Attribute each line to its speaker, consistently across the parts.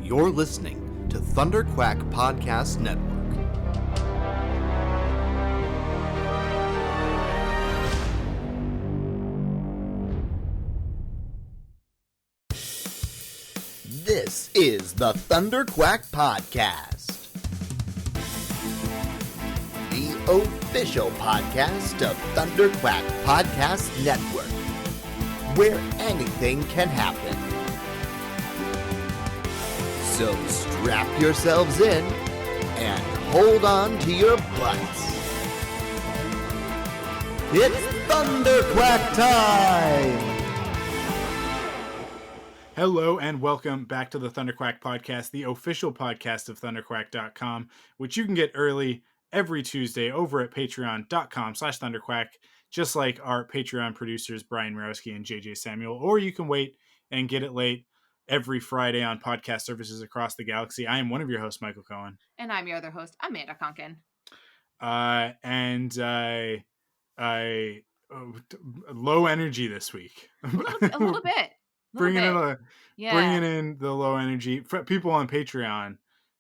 Speaker 1: You're listening to Thunder Quack Podcast Network. This is the Thunder Quack Podcast, the official podcast of Thunder Quack Podcast Network, where anything can happen. So strap yourselves in and hold on to your butts. It's Thunder Quack time!
Speaker 2: Hello and welcome back to the Thunder Quack Podcast, the official podcast of thunderquack.com, which you can get early every Tuesday over at patreon.com/thunderquack, just like our Patreon producers Brian Mirowski and JJ Samuel, or you can wait and get it late every Friday on podcast services across the galaxy. I am one of your hosts, Michael Cohen.
Speaker 3: And I'm your other host, Amanda Conkin.
Speaker 2: Low energy this week.
Speaker 3: A little bit.
Speaker 2: Bringing in the low energy. People on Patreon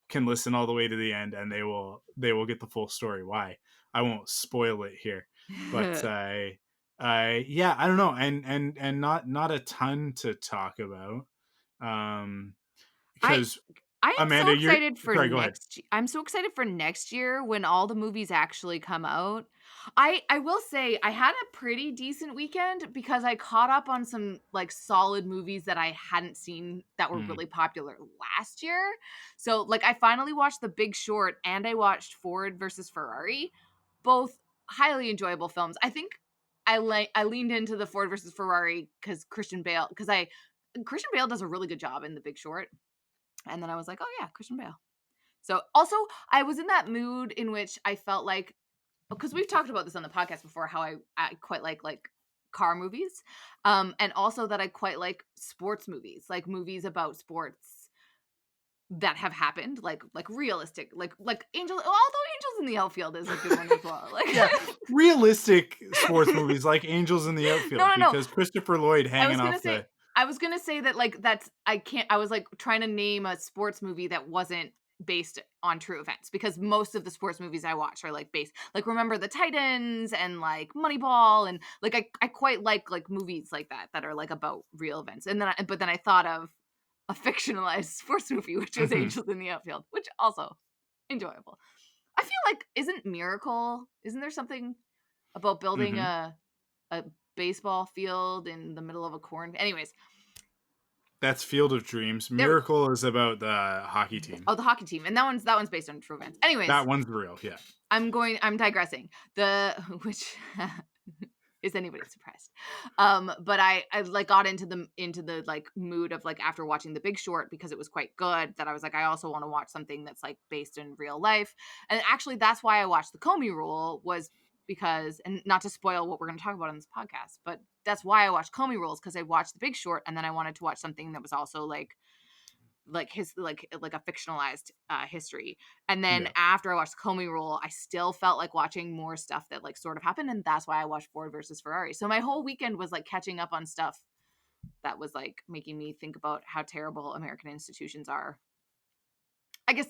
Speaker 2: can listen all the way to the end, and they will get the full story. Why? I won't spoil it here, but I don't know, and not a ton to talk about. Because
Speaker 3: I am
Speaker 2: Amanda,
Speaker 3: so excited for I'm so excited for next year when all the movies actually come out. I will say I had a pretty decent weekend because I caught up on some like solid movies that I hadn't seen that were really popular last year. So like I finally watched The Big Short and I watched Ford versus Ferrari, both highly enjoyable films. I think I leaned into the Ford versus Ferrari because Christian Bale does a really good job in The Big Short. And then I was like, oh yeah, Christian Bale. So also I was in that mood in which I felt like, because we've talked about this on the podcast before, how I quite like car movies. And also that I quite like sports movies, like movies about sports that have happened, like realistic, like Angels, although Angels in the Outfield is a good one as well. Like
Speaker 2: realistic sports movies like Angels in the Outfield. No. Because Christopher Lloyd hanging off the...
Speaker 3: I was going to say that I was like trying to name a sports movie that wasn't based on true events, because most of the sports movies I watch are like based, like Remember the Titans and like Moneyball, and like I quite like movies like that are like about real events. And then I thought of a fictionalized sports movie, which was Angels in the Outfield, which also enjoyable. I feel like isn't there something about building a baseball field in the middle of a corn? Anyways,
Speaker 2: that's Field of Dreams. Miracle is about the hockey team.
Speaker 3: Oh, the hockey team, and that one's based on true events. Anyways,
Speaker 2: that one's real. Yeah.
Speaker 3: I'm digressing. Which is anybody surprised? But I like got into the like mood of like after watching The Big Short, because it was quite good, that I was like, I also want to watch something that's like based in real life. And actually that's why I watched The Comey Rule, was because, and not to spoil what we're going to talk about on this podcast, but that's why I watched Comey Rules, because I watched The Big Short and then I wanted to watch something that was also like his like a fictionalized history. And then after I watched Comey Rule, I still felt like watching more stuff that like sort of happened, and that's why I watched Ford versus Ferrari. So my whole weekend was like catching up on stuff that was like making me think about how terrible American institutions are. I guess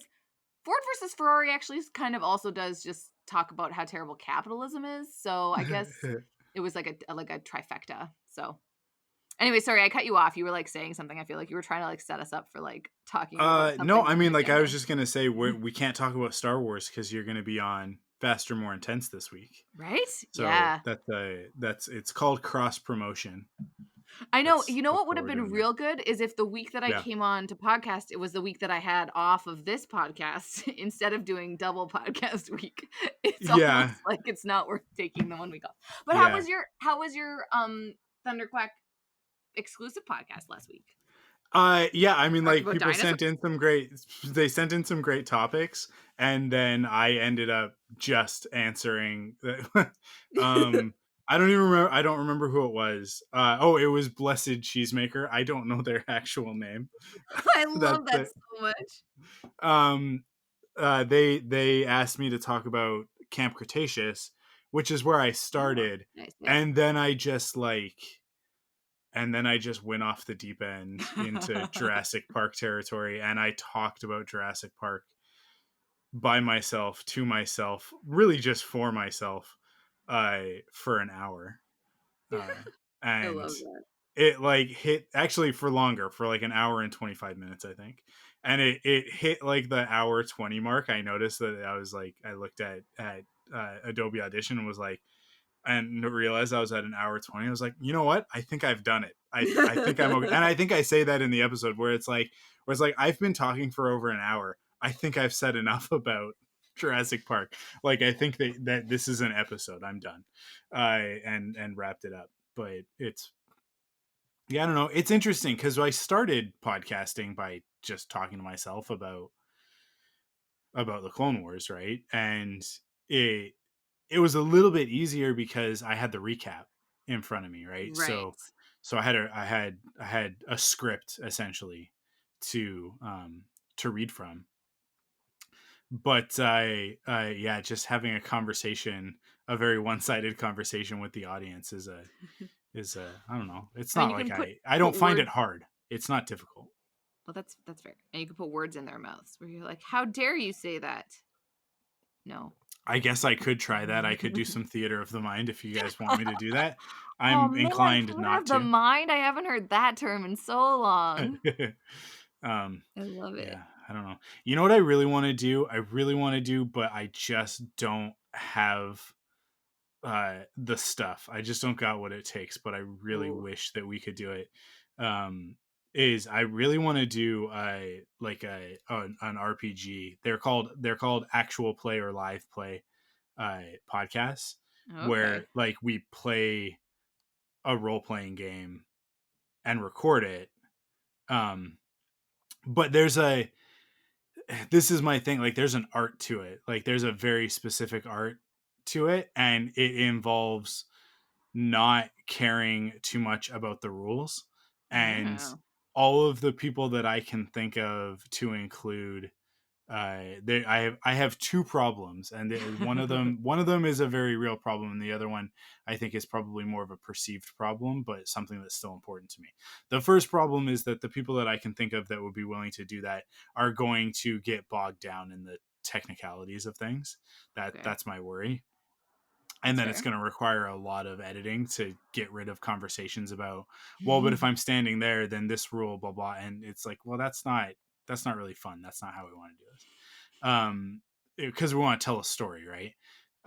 Speaker 3: Ford versus Ferrari actually kind of also does just talk about how terrible capitalism is. So I guess it was like a trifecta. So anyway, sorry, I cut you off. You were like saying something. I feel like you were trying to like set us up for like talking about something.
Speaker 2: No, I mean, like I was just going to say we can't talk about Star Wars because you're going to be on Faster, More Intense this week.
Speaker 3: Right?
Speaker 2: So
Speaker 3: yeah.
Speaker 2: It's called cross promotion.
Speaker 3: I know. You know what would have been real good is if the week that I came on to podcast, it was the week that I had off of this podcast instead of doing double podcast week. It's almost like it's not worth taking the 1 week off. But how was your Thunder Quack exclusive podcast last week?
Speaker 2: I mean, like people sent in some great topics, and then I ended up just answering. I don't remember who it was. It was Blessed Cheesemaker. I don't know their actual name.
Speaker 3: I love that so
Speaker 2: much. They asked me to talk about Camp Cretaceous, which is where I started. Nice. And then I just like and then I just went off the deep end into Jurassic Park territory, and I talked about Jurassic Park by myself, to myself, really just for myself, for an hour.
Speaker 3: I
Speaker 2: And
Speaker 3: love that.
Speaker 2: it like hit actually for longer, for like an hour and 25 minutes, I think. And it hit like the hour 20 mark. I noticed that I was like, I looked at Adobe Audition and was like, and realized I was at an hour 20. I was like, you know what? I think I've done it. I think I'm okay. And I think I say that in the episode where it's like, I've been talking for over an hour. I think I've said enough about Jurassic Park. Like, I think that this is an episode. I'm done. And wrapped it up. But it's, yeah, I don't know. It's interesting because I started podcasting by just talking to myself about the Clone Wars, right? And it it was a little bit easier because I had the recap in front of me, right?
Speaker 3: Right.
Speaker 2: So I had a script essentially to read from. But yeah, just having a conversation, a very one-sided conversation with the audience is a, I don't know. It's
Speaker 3: I mean,
Speaker 2: not
Speaker 3: you
Speaker 2: like
Speaker 3: can
Speaker 2: I
Speaker 3: put
Speaker 2: don't find
Speaker 3: words.
Speaker 2: it hard. It's not difficult.
Speaker 3: Well, that's fair. And you can put words in their mouths where you're like, "How dare you say that?" No.
Speaker 2: I guess I could try that. I could do some theater of the mind if you guys want me to do that.
Speaker 3: Oh
Speaker 2: I'm
Speaker 3: man,
Speaker 2: inclined
Speaker 3: theater
Speaker 2: not
Speaker 3: of the
Speaker 2: to.
Speaker 3: mind. I haven't heard that term in so long.
Speaker 2: um,
Speaker 3: I love it.
Speaker 2: yeah, I don't know. You know what I really want to do? I really want to do, but I just don't have the stuff. I just don't got what it takes, but I really
Speaker 3: Ooh.
Speaker 2: wish that we could do it. Is I really want to do like an RPG. They're called actual play or live play podcasts,
Speaker 3: Okay.
Speaker 2: where like we play a role playing game and record it. Um, but there's a this is my thing. Like there's an art to it. Like there's a very specific art to it, and it involves not caring too much about the rules. And
Speaker 3: Oh.
Speaker 2: all of the people that I can think of to include, I have two problems, and one of them is a very real problem, and the other one I think is probably more of a perceived problem, but something that's still important to me. The first problem is that the people that I can think of that would be willing to do that are going to get bogged down in the technicalities of things.
Speaker 3: Okay.
Speaker 2: That's my worry. And
Speaker 3: That's
Speaker 2: then it's
Speaker 3: fair.
Speaker 2: going to require a lot of editing to get rid of conversations about, well, but if I'm standing there, then this rule, blah blah. And it's like, well, that's not really fun. That's not how we want to do this. Because we want to tell a story, right?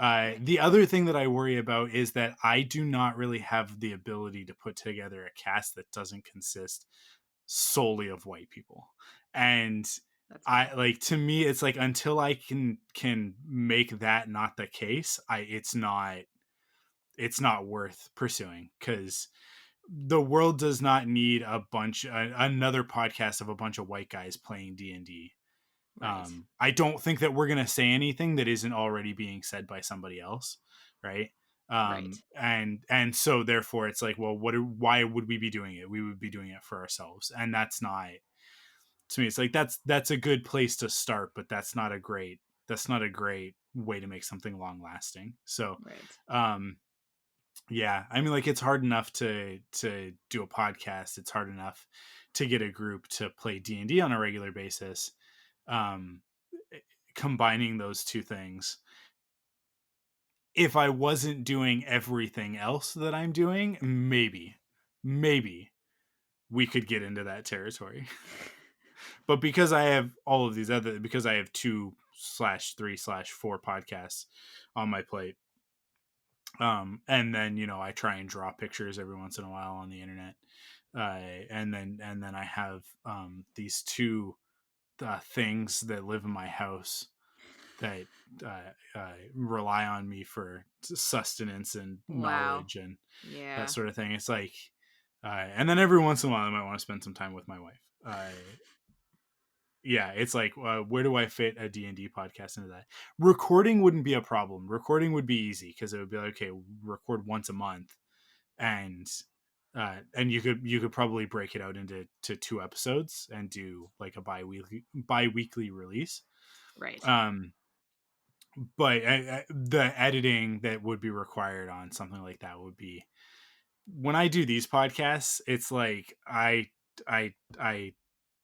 Speaker 3: Right.
Speaker 2: The other thing that I worry about is that I do not really have the ability to put together a cast that doesn't consist solely of white people. And
Speaker 3: That's fair.
Speaker 2: I like, to me it's like, until I can make that not the case, it's not worth pursuing, because the world does not need another podcast of a bunch of white guys playing D&D.
Speaker 3: Right.
Speaker 2: I don't think that we're going to say anything that isn't already being said by somebody else, right?
Speaker 3: Right.
Speaker 2: And so therefore it's like, well, why would we be doing it? We would be doing it for ourselves, and that's not, to me it's like, that's a good place to start, but that's not a great way to make something long lasting. So
Speaker 3: Right.
Speaker 2: um yeah, I mean, like, it's hard enough to do a podcast. It's hard enough to get a group to play D&D on a regular basis. um eh, Combining those two things, if I wasn't doing everything else that I'm doing, maybe we could get into that territory. But because I have all of these other, because I have 2/3/4 podcasts on my plate, and then, I try and draw pictures every once in a while on the internet, and then I have these two things that live in my house that rely on me for sustenance and
Speaker 3: Wow.
Speaker 2: knowledge and that
Speaker 3: Yeah.
Speaker 2: sort of thing. It's like, and then every once in a while I might want to spend some time with my wife. Yeah, it's like, where do I fit a D&D podcast into that? Recording wouldn't be a problem. Recording would be easy, because it would be like, okay, record once a month, and you could probably break it out into two episodes and do like a bi-weekly release.
Speaker 3: Right.
Speaker 2: um but the editing that would be required on something like that would be when I do these podcasts, it's like I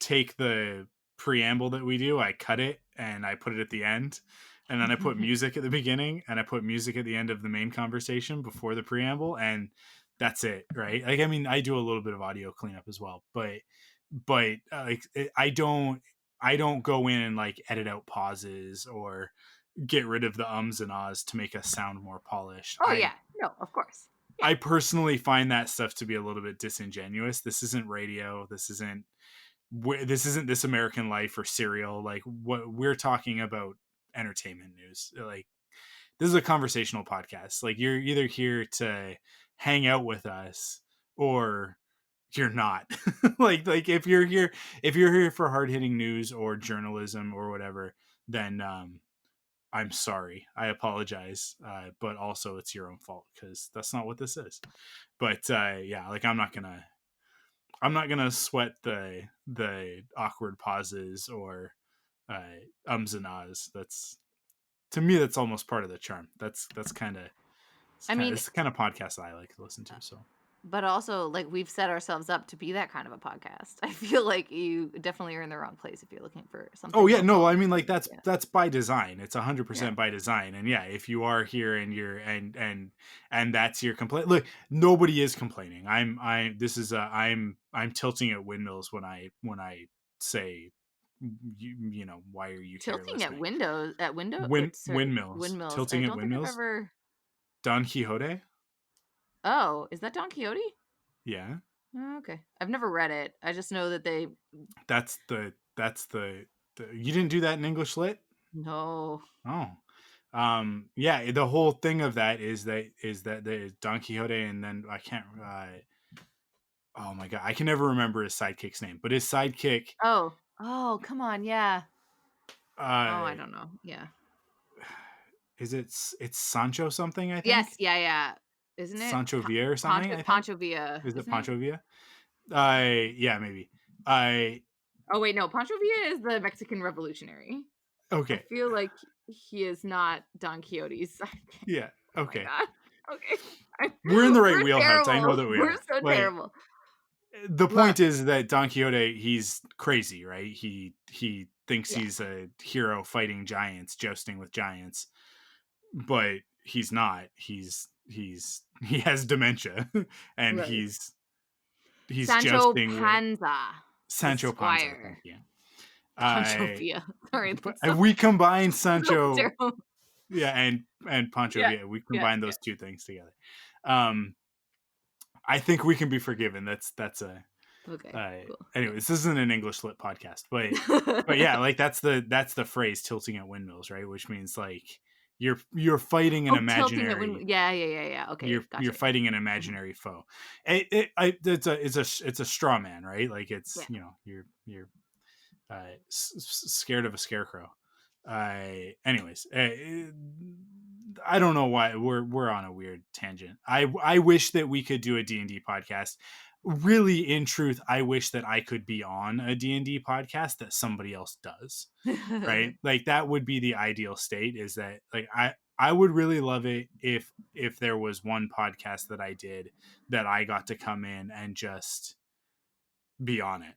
Speaker 2: take the preamble that we do, I cut it and I put it at the end, and then I put music at the beginning and I put music at the end of the main conversation before the preamble, and that's it, right? Like, I mean, I do a little bit of audio cleanup as well, but I don't go in and like edit out pauses or get rid of the ums and ahs to make us sound more polished.
Speaker 3: Oh yeah, no, of course. Yeah.
Speaker 2: I personally find that stuff to be a little bit disingenuous. This isn't radio. This isn't This American Life or Serial. Like, what we're talking about, entertainment news. Like, this is a conversational podcast. Like, you're either here to hang out with us or you're not. like if you're here for hard-hitting news or journalism or whatever, then I'm sorry. I apologize. But also it's your own fault, because that's not what this is. But yeah, like, I'm not gonna sweat the awkward pauses or ums and ahs. That's, to me, that's almost part of the charm. That's kind of,
Speaker 3: I mean,
Speaker 2: it's the kind of podcast I like to listen to. So,
Speaker 3: but also, like, we've set ourselves up to be that kind of a podcast. I feel like you definitely are in the wrong place if you're looking for something.
Speaker 2: oh yeah, no,
Speaker 3: local.
Speaker 2: I mean, like,
Speaker 3: Yeah.
Speaker 2: that's by design. It's 100%
Speaker 3: Yeah.
Speaker 2: by design. And yeah, if you are here and you're and that's your complaint, look, nobody is complaining. I'm tilting at windmills when I say, you know, why are you here
Speaker 3: Tilting at
Speaker 2: listening? Windmills.
Speaker 3: Windmills.
Speaker 2: Tilting
Speaker 3: I
Speaker 2: at
Speaker 3: don't think I've
Speaker 2: windmills.
Speaker 3: ever.
Speaker 2: Don Quixote.
Speaker 3: Oh, is that Don Quixote?
Speaker 2: Yeah,
Speaker 3: Oh, okay, I've never read it. I just know that they.
Speaker 2: that's the you didn't do that in English lit.
Speaker 3: No.
Speaker 2: Oh, yeah, the whole thing of that is that the Don Quixote, and then I can't oh my god, I can never remember his sidekick's name, but his sidekick,
Speaker 3: Oh, come on, yeah. Oh, I
Speaker 2: uh
Speaker 3: don't know. Yeah.
Speaker 2: it's Sancho something, I think.
Speaker 3: Yes. Yeah. Isn't it
Speaker 2: Sancho Villa or something, I think.
Speaker 3: Pancho Villa?
Speaker 2: Is it
Speaker 3: Isn't it?
Speaker 2: Pancho Villa? Yeah, maybe.
Speaker 3: Oh wait, no. Pancho Villa is the Mexican revolutionary.
Speaker 2: Okay.
Speaker 3: I feel like he is not Don Quixote's sidekick.
Speaker 2: Yeah. Okay.
Speaker 3: Oh my god. Okay.
Speaker 2: We're in the right
Speaker 3: We're
Speaker 2: wheelhouse. I know
Speaker 3: terrible.
Speaker 2: that we
Speaker 3: We're
Speaker 2: are.
Speaker 3: so
Speaker 2: Like,
Speaker 3: terrible.
Speaker 2: the
Speaker 3: Look.
Speaker 2: point is that Don Quixote, he's crazy, right? He thinks
Speaker 3: Yeah.
Speaker 2: he's a hero fighting giants, jousting with giants, but he's not. He has dementia, and
Speaker 3: Right.
Speaker 2: he's
Speaker 3: Sancho
Speaker 2: jousting with
Speaker 3: Panza.
Speaker 2: Sancho Panza.
Speaker 3: Squire.
Speaker 2: Thank you.
Speaker 3: Pancho Villa. Sorry,
Speaker 2: But
Speaker 3: that's so,
Speaker 2: we combine
Speaker 3: so
Speaker 2: Sancho,
Speaker 3: terrible.
Speaker 2: yeah, and Pancho
Speaker 3: Yeah,
Speaker 2: Villa. We combine
Speaker 3: yeah.
Speaker 2: those two things together. I think we can be forgiven. That's a
Speaker 3: Okay. Cool.
Speaker 2: Anyways, this isn't an English lit podcast, but yeah, like, that's the phrase, tilting at windmills, right? Which means, like, you're fighting an
Speaker 3: Tilting at
Speaker 2: imaginary,
Speaker 3: yeah. Okay, gotcha.
Speaker 2: you're fighting an imaginary foe. It's a straw man, right? Like, it's,
Speaker 3: Yeah.
Speaker 2: you know, you're scared of a scarecrow. Anyways, I don't know why we're on a weird tangent. I wish that we could do a D&D podcast. Really, in truth, I wish that I could be on a D&D podcast that somebody else does, right? Like, that would be the ideal state, is that, like, I would really love it if there was one podcast that I did that I got to come in and just be on it.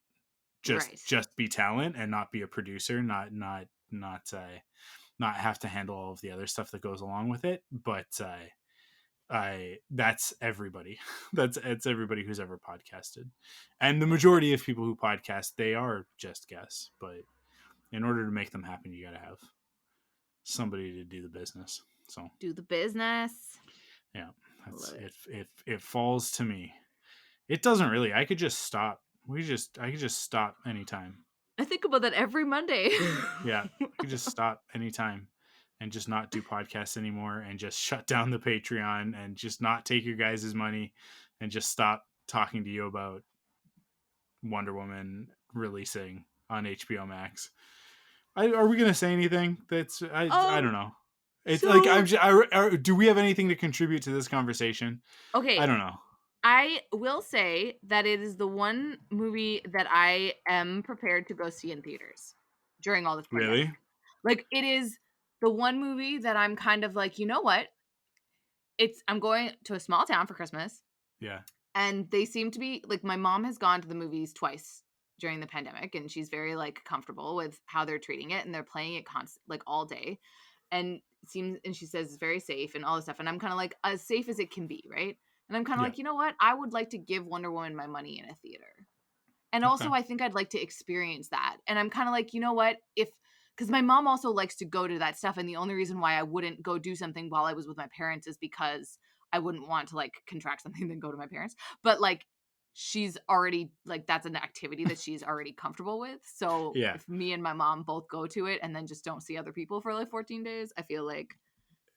Speaker 2: Just be talent and not be a producer, not have to handle all of the other stuff that goes along with it. But that's everybody. It's everybody who's ever podcasted, and the majority of people who podcast, they are just guests. But in order to make them happen, you got to have somebody to do the business. So
Speaker 3: do the business.
Speaker 2: Yeah, that's it falls to me. It doesn't really. I could just stop. I could just stop anytime.
Speaker 3: I think about that every Monday.
Speaker 2: Yeah, I could just stop anytime and just not do podcasts anymore, and just shut down the Patreon, and just not take your guys' money, and just stop talking to you about Wonder Woman releasing on HBO Max. Are we gonna say anything? I don't know. It's
Speaker 3: so,
Speaker 2: like, do we have anything to contribute to this conversation?
Speaker 3: Okay,
Speaker 2: I don't know.
Speaker 3: I will say that it is the one movie that I am prepared to go see in theaters during all this pandemic.
Speaker 2: Really?
Speaker 3: Like, it is the one movie that I'm kind of like, you know what? I'm going to a small town for Christmas.
Speaker 2: Yeah.
Speaker 3: And they seem to be like, my mom has gone to the movies twice during the pandemic, and she's very like comfortable with how they're treating it, and they're playing it like all day, and she says it's very safe and all this stuff. And I'm kind of like, as safe as it can be, right? And I'm kind of
Speaker 2: Yeah.
Speaker 3: like, you know what? I would like to give Wonder Woman my money in a theater. And
Speaker 2: Okay.
Speaker 3: also, I think I'd like to experience that. And I'm kind of like, you know what? Because my mom also likes to go to that stuff. And the only reason why I wouldn't go do something while I was with my parents is because I wouldn't want to like contract something then go to my parents. But like, she's already like, that's an activity that she's already comfortable with. So
Speaker 2: Yeah.
Speaker 3: if me and my mom both go to it and then just don't see other people for like 14 days, I feel like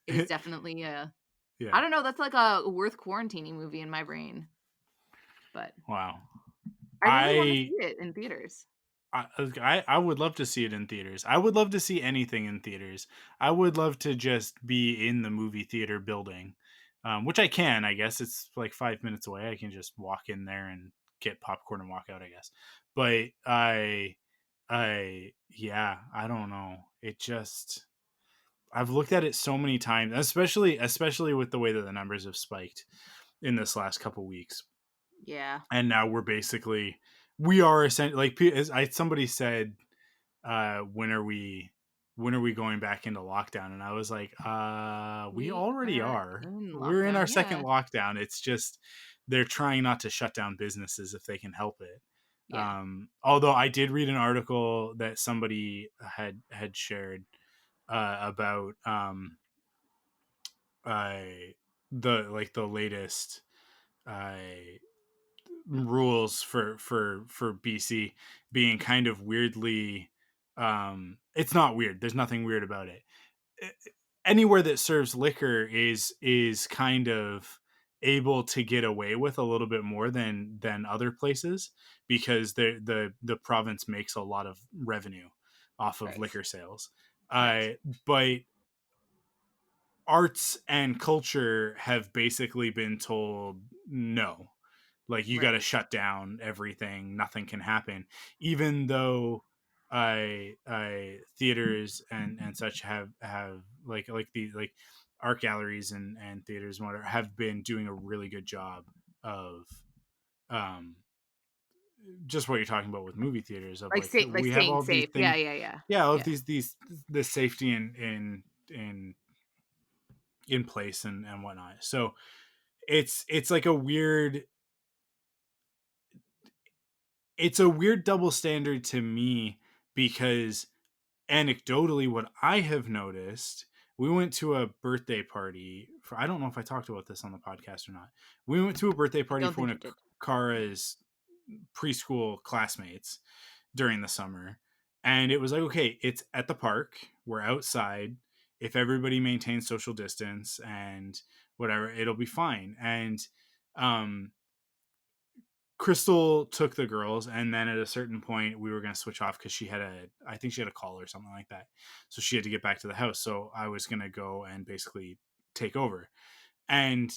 Speaker 3: it is definitely I
Speaker 2: Yeah.
Speaker 3: don't know, that's like a worth quarantining movie in my brain. But
Speaker 2: Wow.
Speaker 3: I really want to see it in theaters.
Speaker 2: I would love to see it in theaters. I would love to see anything in theaters. I would love to just be in the movie theater building, which I can. I guess it's like 5 minutes away. I can just walk in there and get popcorn and walk out, I guess. But yeah, I don't know. It just, I've looked at it so many times, especially with the way that the numbers have spiked in this last couple weeks.
Speaker 3: Yeah.
Speaker 2: And now we are essentially like, as somebody said, when are we going back into lockdown? And I was like, we
Speaker 3: We
Speaker 2: already
Speaker 3: are
Speaker 2: are.
Speaker 3: in
Speaker 2: We're in
Speaker 3: lockdown.
Speaker 2: our second
Speaker 3: Yeah.
Speaker 2: lockdown. It's just they're trying not to shut down businesses if they can help it.
Speaker 3: Yeah.
Speaker 2: Although I did read an article that somebody had shared about uh, the latest uh, rules for BC being kind of weirdly, it's not weird. There's nothing weird about it. Anywhere that serves liquor is kind of able to get away with a little bit more than other places because the province makes a lot of revenue off of
Speaker 3: Right.
Speaker 2: liquor sales.
Speaker 3: Right.
Speaker 2: But arts and culture have basically been told no, like you got to
Speaker 3: Right.
Speaker 2: shut down everything, nothing can happen, even though I theaters and such have like the like art galleries and theaters and whatever have been doing a really good job of um just what you're talking about with movie theaters of like
Speaker 3: Like
Speaker 2: we have
Speaker 3: staying
Speaker 2: all these
Speaker 3: safe. Yeah.
Speaker 2: things,
Speaker 3: Yeah. Yeah.
Speaker 2: yeah, all of
Speaker 3: Yeah.
Speaker 2: these the safety in in place and whatnot. So it's like it's a weird double standard to me because anecdotally what I have noticed, we went to a birthday party for, I don't know if I talked about this on the podcast or not. We went to a birthday
Speaker 3: I
Speaker 2: party
Speaker 3: don't
Speaker 2: for
Speaker 3: think
Speaker 2: one
Speaker 3: you
Speaker 2: of
Speaker 3: did.
Speaker 2: Kara's preschool classmates during the summer. And it was like, okay, it's at the park. We're outside. If everybody maintains social distance and whatever, it'll be fine. And um Crystal took the girls, and then at a certain point, we were going to switch off because I think she had a call or something like that. So she had to get back to the house. So I was going to go and basically take over. And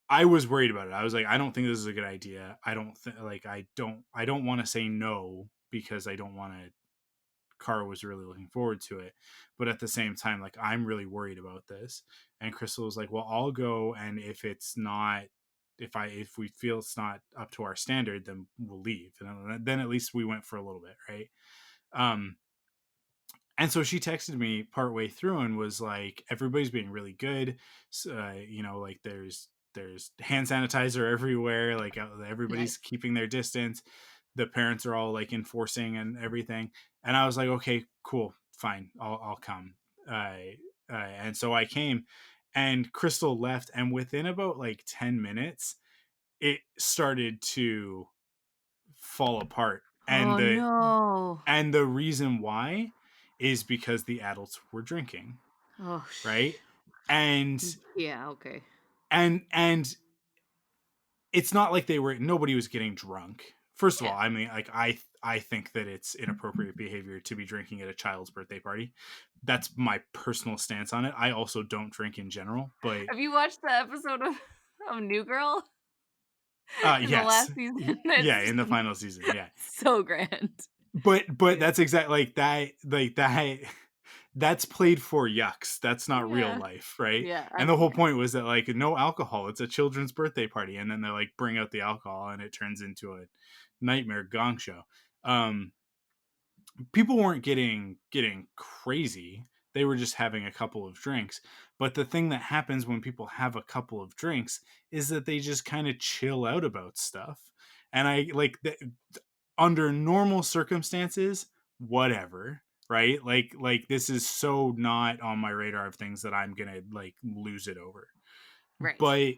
Speaker 2: I was worried about it. I was like, I don't think this is a good idea. I don't want to say no because I don't want to. Cara was really looking forward to it. But at the same time, like, I'm really worried about this. And Crystal was like, well, I'll go. And if it's not, if we feel it's not up to our standard, then we'll leave. And then at least we went for a little bit. Right. Um, and so she texted me partway through and was like, everybody's being really good. Like there's hand sanitizer everywhere. Like everybody's
Speaker 3: Nice.
Speaker 2: keeping their distance. The parents are all like enforcing and everything. And I was like, okay, cool, fine. I'll come. And so I came and Crystal left. And within about like 10 minutes, it started to fall apart.
Speaker 3: Oh no.
Speaker 2: And the reason why is because the adults were drinking,
Speaker 3: Oh
Speaker 2: right? And
Speaker 3: yeah. Okay.
Speaker 2: and it's not like nobody was getting drunk. First of
Speaker 3: Yeah.
Speaker 2: all, I mean, like I think that it's inappropriate behavior to be drinking at a child's birthday party. That's my personal stance on it. I also don't drink in general, but
Speaker 3: Have you watched the episode of New Girl in the
Speaker 2: yes,
Speaker 3: last season?
Speaker 2: yeah,
Speaker 3: It's
Speaker 2: in the final season, yeah.
Speaker 3: so grand.
Speaker 2: But
Speaker 3: Yeah.
Speaker 2: that's exactly like that that's played for yucks. That's not real
Speaker 3: Yeah.
Speaker 2: life, right?
Speaker 3: Yeah.
Speaker 2: And the whole point was that like no alcohol. It's a children's birthday party, and then they like bring out the alcohol, and it turns into a nightmare gong show. Um, People weren't getting crazy. They were just having a couple of drinks. But the thing that happens when people have a couple of drinks is that they just kind of chill out about stuff. And I like under normal circumstances, whatever, right? Like this is so not on my radar of things that I'm gonna like lose it over.
Speaker 3: Right.
Speaker 2: But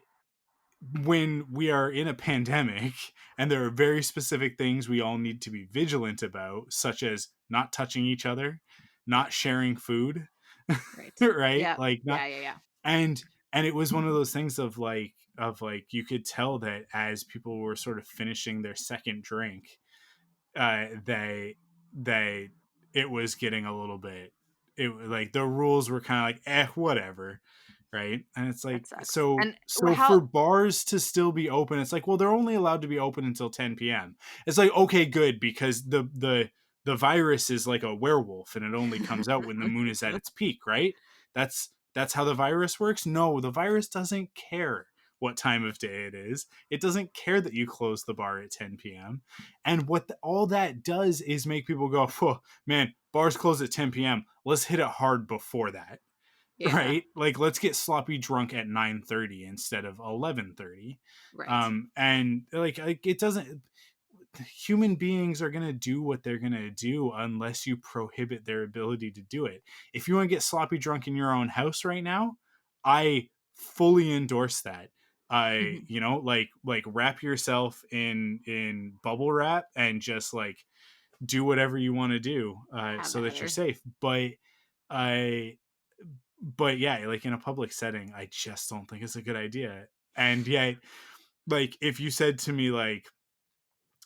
Speaker 2: when we are in a pandemic and there are very specific things we all need to be vigilant about, such as not touching each other, not
Speaker 3: Yes.
Speaker 2: sharing food,
Speaker 3: Right.
Speaker 2: right?
Speaker 3: Yeah.
Speaker 2: Like not
Speaker 3: Yeah. Yeah. Yeah.
Speaker 2: and and it was one of those things of like you could tell that as people were sort of finishing their second drink, they it was getting a little bit, it like the rules were kind of like whatever, right? And it's
Speaker 3: That
Speaker 2: like
Speaker 3: sucks.
Speaker 2: so
Speaker 3: And
Speaker 2: so
Speaker 3: how?
Speaker 2: for bars to still be open, it's like, well, they're only allowed to be open until 10 p.m. It's like, okay, good, because the virus is like a werewolf and it only comes out when the moon is at its peak, right? That's how the virus works. No, the virus doesn't care what time of day it is. It doesn't care that you close the bar at 10 p.m. And all that does is make people go, "Whoa, man, bars close at 10 p.m. Let's hit it hard before that."
Speaker 3: Yeah.
Speaker 2: Right? Like let's get sloppy drunk at 9:30 instead of 11:30.
Speaker 3: Right.
Speaker 2: And like it doesn't, human beings are going to do what they're going to do unless you prohibit their ability to do it. If you want to get sloppy drunk in your own house right now, I fully endorse that. I, you know, like wrap yourself in bubble wrap and just like do whatever you want to do
Speaker 3: Have
Speaker 2: so that
Speaker 3: at
Speaker 2: you're
Speaker 3: her.
Speaker 2: safe. I but yeah, like in a public setting, I just don't think it's a good idea. And yeah, like if you said to me like,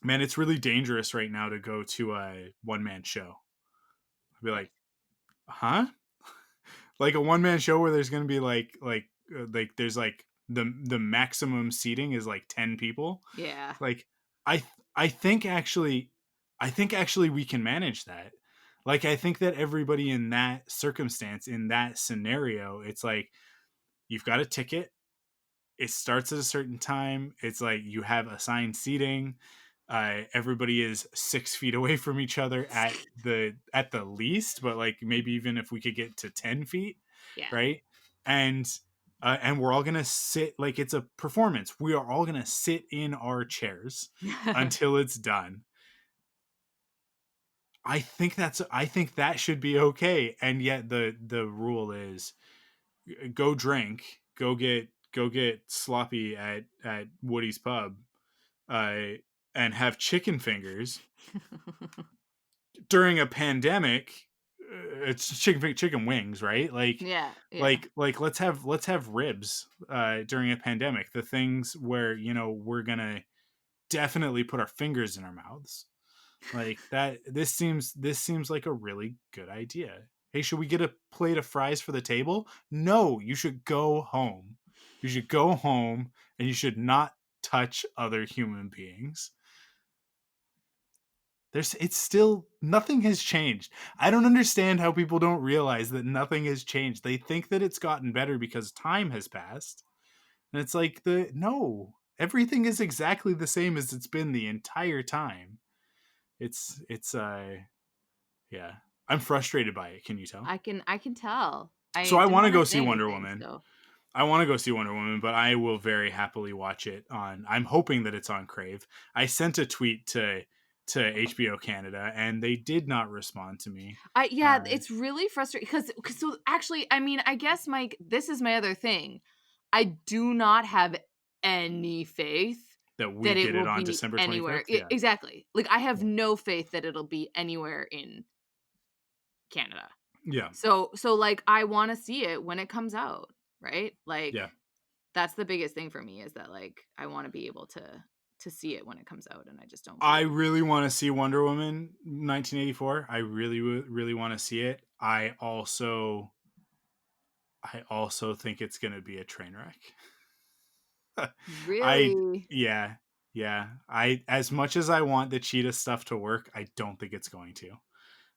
Speaker 2: man, it's really dangerous right now to go to a one man show, I'd be
Speaker 3: Right.
Speaker 2: like, huh? Like a one man show where there's gonna be like there's like the maximum seating is like 10 people.
Speaker 3: Yeah.
Speaker 2: Like I I think actually I think actually we can manage that. Like I think that everybody in that circumstance, in that scenario, it's like you've got a ticket, it starts at a certain time, it's like you have assigned seating, everybody is 6 feet away from each other at the least, but like maybe even if we could get to 10 feet,
Speaker 3: Yeah.
Speaker 2: right? And and we're all gonna sit, like it's a performance, we are all gonna sit in our chairs until it's done. I think that should be okay, and yet the rule is go drink, go get sloppy at Woody's pub, uh, and have chicken fingers during a pandemic. It's chicken wings, right?
Speaker 3: Yeah. Yeah.
Speaker 2: Like let's have ribs during a pandemic. The things where, you know, we're gonna definitely put our fingers in our mouths. Like that, this seems like a really good idea. Hey, should we get a plate of fries for the table? No, you should go home. You should go home and you should not touch other human beings. It's still, nothing has changed. I don't understand how people don't realize that nothing has changed. They think that it's gotten better because time has passed. And it's like the no, everything is exactly the same as it's been the entire time. It's yeah. I'm frustrated by it, can you tell?
Speaker 3: I can tell.
Speaker 2: So
Speaker 3: I
Speaker 2: I
Speaker 3: didn't
Speaker 2: want to
Speaker 3: want to
Speaker 2: go
Speaker 3: say
Speaker 2: see Wonder
Speaker 3: anything,
Speaker 2: Woman.
Speaker 3: so
Speaker 2: I want to go see Wonder Woman, but I will very happily watch it on, I'm hoping that it's on Crave. I sent a tweet to HBO Canada and they did not respond to me.
Speaker 3: yeah, it's really frustrating because so actually, I mean, I guess Mike, this is my other thing. I do not have any faith
Speaker 2: That we
Speaker 3: that it
Speaker 2: get it
Speaker 3: will
Speaker 2: on
Speaker 3: be
Speaker 2: December
Speaker 3: anywhere.
Speaker 2: 25th. Yeah.
Speaker 3: Exactly. Like I have
Speaker 2: Yeah.
Speaker 3: no faith that it'll be anywhere in Canada.
Speaker 2: Yeah.
Speaker 3: So like I want to see it when it comes out, right? Like
Speaker 2: Yeah.
Speaker 3: that's the biggest thing for me is that like I want to be able to see it when it comes out and I just don't get
Speaker 2: I
Speaker 3: it.
Speaker 2: really want to see Wonder Woman 1984. I really really want to see it. I also think it's going to be a train wreck. I
Speaker 3: Really?
Speaker 2: yeah, yeah. I, as much as I want the cheetah stuff to work, I don't think it's going to.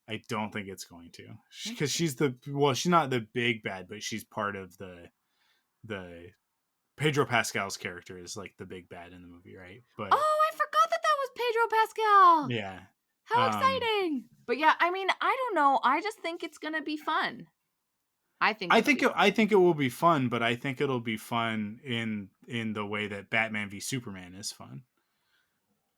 Speaker 2: I don't think it's going to, because she's not the big bad, but she's part of the Pedro Pascal's character is like the big bad in the movie, right? But
Speaker 3: Oh, I forgot that was Pedro Pascal.
Speaker 2: yeah,
Speaker 3: How exciting! But yeah, I mean, I don't know. I just think it's gonna be fun. I think
Speaker 2: I think it will be fun, but I think it'll be fun in the way that Batman v Superman is fun.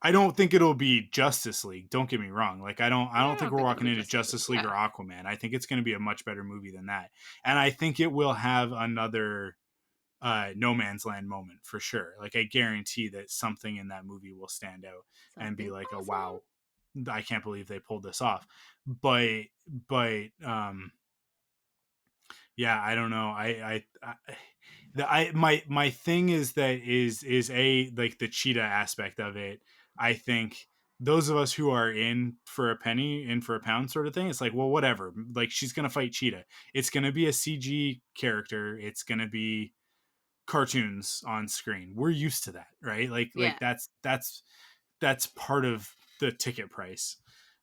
Speaker 2: I don't think it'll be Justice League. Don't get me wrong. Like I don't think we're walking into Justice League or Aquaman. I think it's going to be a much better movie than that, and I think it will have another No Man's Land moment for sure. Like I guarantee that something in that movie will stand out and be like, "Oh wow, I can't believe they pulled this off." But yeah, I don't know. My thing is that is a like the cheetah aspect of it. I think those of us who are in for a penny, in for a pound sort of thing, it's like, well, whatever. Like she's gonna fight cheetah. It's gonna be a CG character. It's gonna be cartoons on screen. We're used to that, right? Like that's part of the ticket price.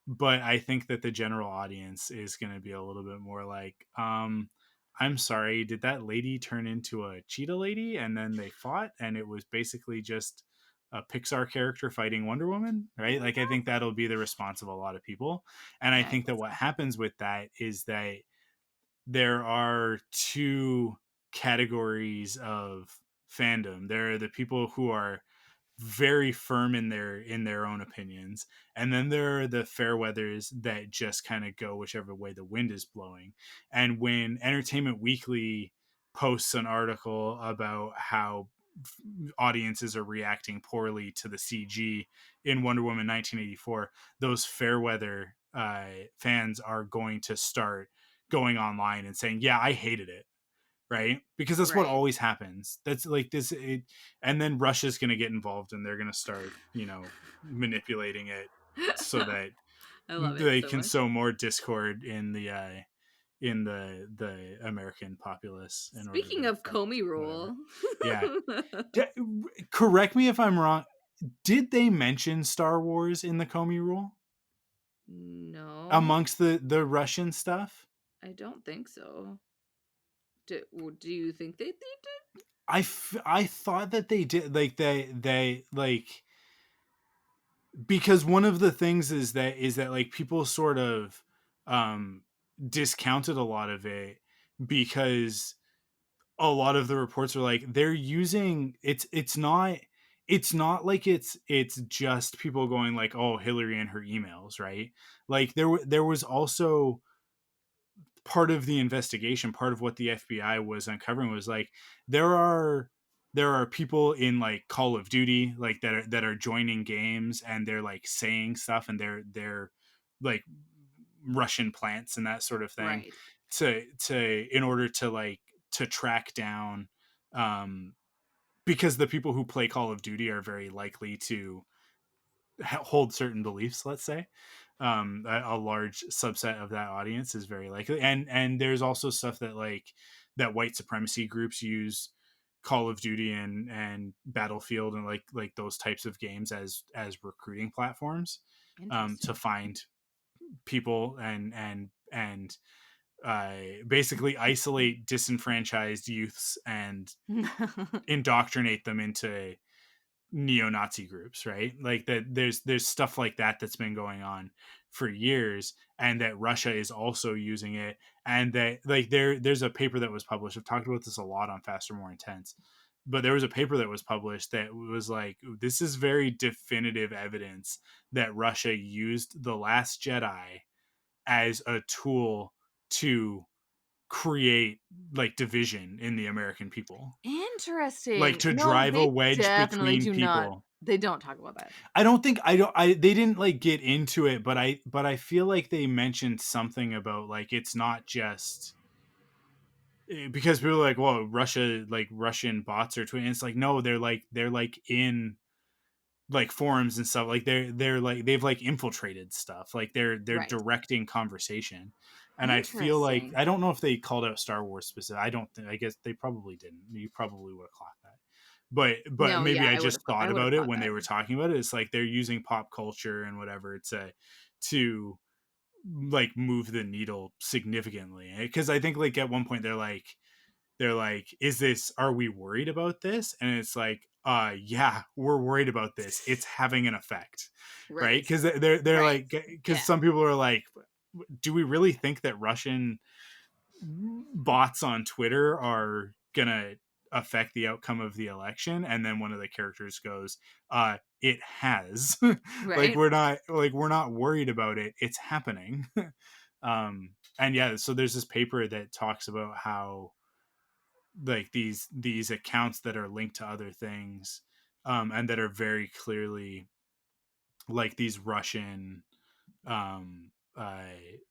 Speaker 2: But I think that the general audience is going to be a little bit more like, I'm sorry, did that lady turn into a cheetah lady and then they fought and it was basically just a Pixar character fighting Wonder Woman, right? Like I think that'll be the response of a lot of people. And I think that what happens with that is that there are two categories of fandom. There are the people who are very firm in their own opinions, and then there are the fair weathers that just kind of go whichever way the wind is blowing. And when Entertainment Weekly posts an article about how audiences are reacting poorly to the CG in Wonder Woman 1984, those fair weather fans are going to start going online and saying, yeah, I hated it, right? Because that's what always happens. That's like and then Russia's going to get involved and they're going to start, manipulating it so that
Speaker 3: I love
Speaker 2: they
Speaker 3: so
Speaker 2: can
Speaker 3: much.
Speaker 2: sow more discord in the American populace.
Speaker 3: Speaking of Comey Rule,
Speaker 2: yeah, correct me if I'm wrong. Did they mention Star Wars in the Comey Rule?
Speaker 3: No.
Speaker 2: Amongst the Russian stuff?
Speaker 3: I don't think so. Do you think they did?
Speaker 2: I thought that they did. Like they like, because one of the things is that like people sort of discounted a lot of it because a lot of the reports are like they're using it's not like it's just people going like, oh, Hillary and her emails, right? Like there was also part of the investigation, part of what the FBI was uncovering was like there are people in like Call of Duty like that are joining games and they're like saying stuff and they're like Russian plants and that sort of thing,
Speaker 3: Right.
Speaker 2: to in order to like to track down, because the people who play Call of Duty are very likely to hold certain beliefs, let's say. A large subset of that audience is very likely, and there's also stuff that like that white supremacy groups use Call of Duty and Battlefield and like those types of games as recruiting platforms, to find people and basically isolate disenfranchised youths and indoctrinate them into neo-Nazi groups, right? Like that there's stuff like that that's been going on for years, and that Russia is also using it, and that like there's a paper that was published. I've talked about this a lot on Faster More Intense, but there was a paper that was published that was like, this is very definitive evidence that Russia used The Last Jedi as a tool to create like division in the American people.
Speaker 3: Interesting.
Speaker 2: Like to drive a wedge between people.
Speaker 3: They don't talk about that.
Speaker 2: I don't think they didn't like get into it, but I feel like they mentioned something about like it's not just because people are like, well, Russia, like Russian bots are tweeting. It's like, no, they're like in like forums and stuff. Like they're like they've like infiltrated stuff. Like they're directing conversation. And I feel like I don't know if they called out Star Wars specific. I guess they probably didn't. You probably would have clocked that. But
Speaker 3: No,
Speaker 2: maybe
Speaker 3: yeah,
Speaker 2: I just thought about it when
Speaker 3: that.
Speaker 2: they were talking about it. It's like they're using pop culture and whatever to like move the needle significantly, because I think like at one point they're like, are we worried about this? And it's like, yeah, we're worried about this. It's having an effect, right?
Speaker 3: Right.
Speaker 2: Because they're
Speaker 3: Right.
Speaker 2: like, because
Speaker 3: Yeah.
Speaker 2: some people are like, do we really think that Russian bots on Twitter are gonna affect the outcome of the election? And then one of the characters goes, it has.
Speaker 3: Right.
Speaker 2: We're not worried about it. It's happening. And yeah, so there's this paper that talks about how like these accounts that are linked to other things, and that are very clearly like these Russian, um I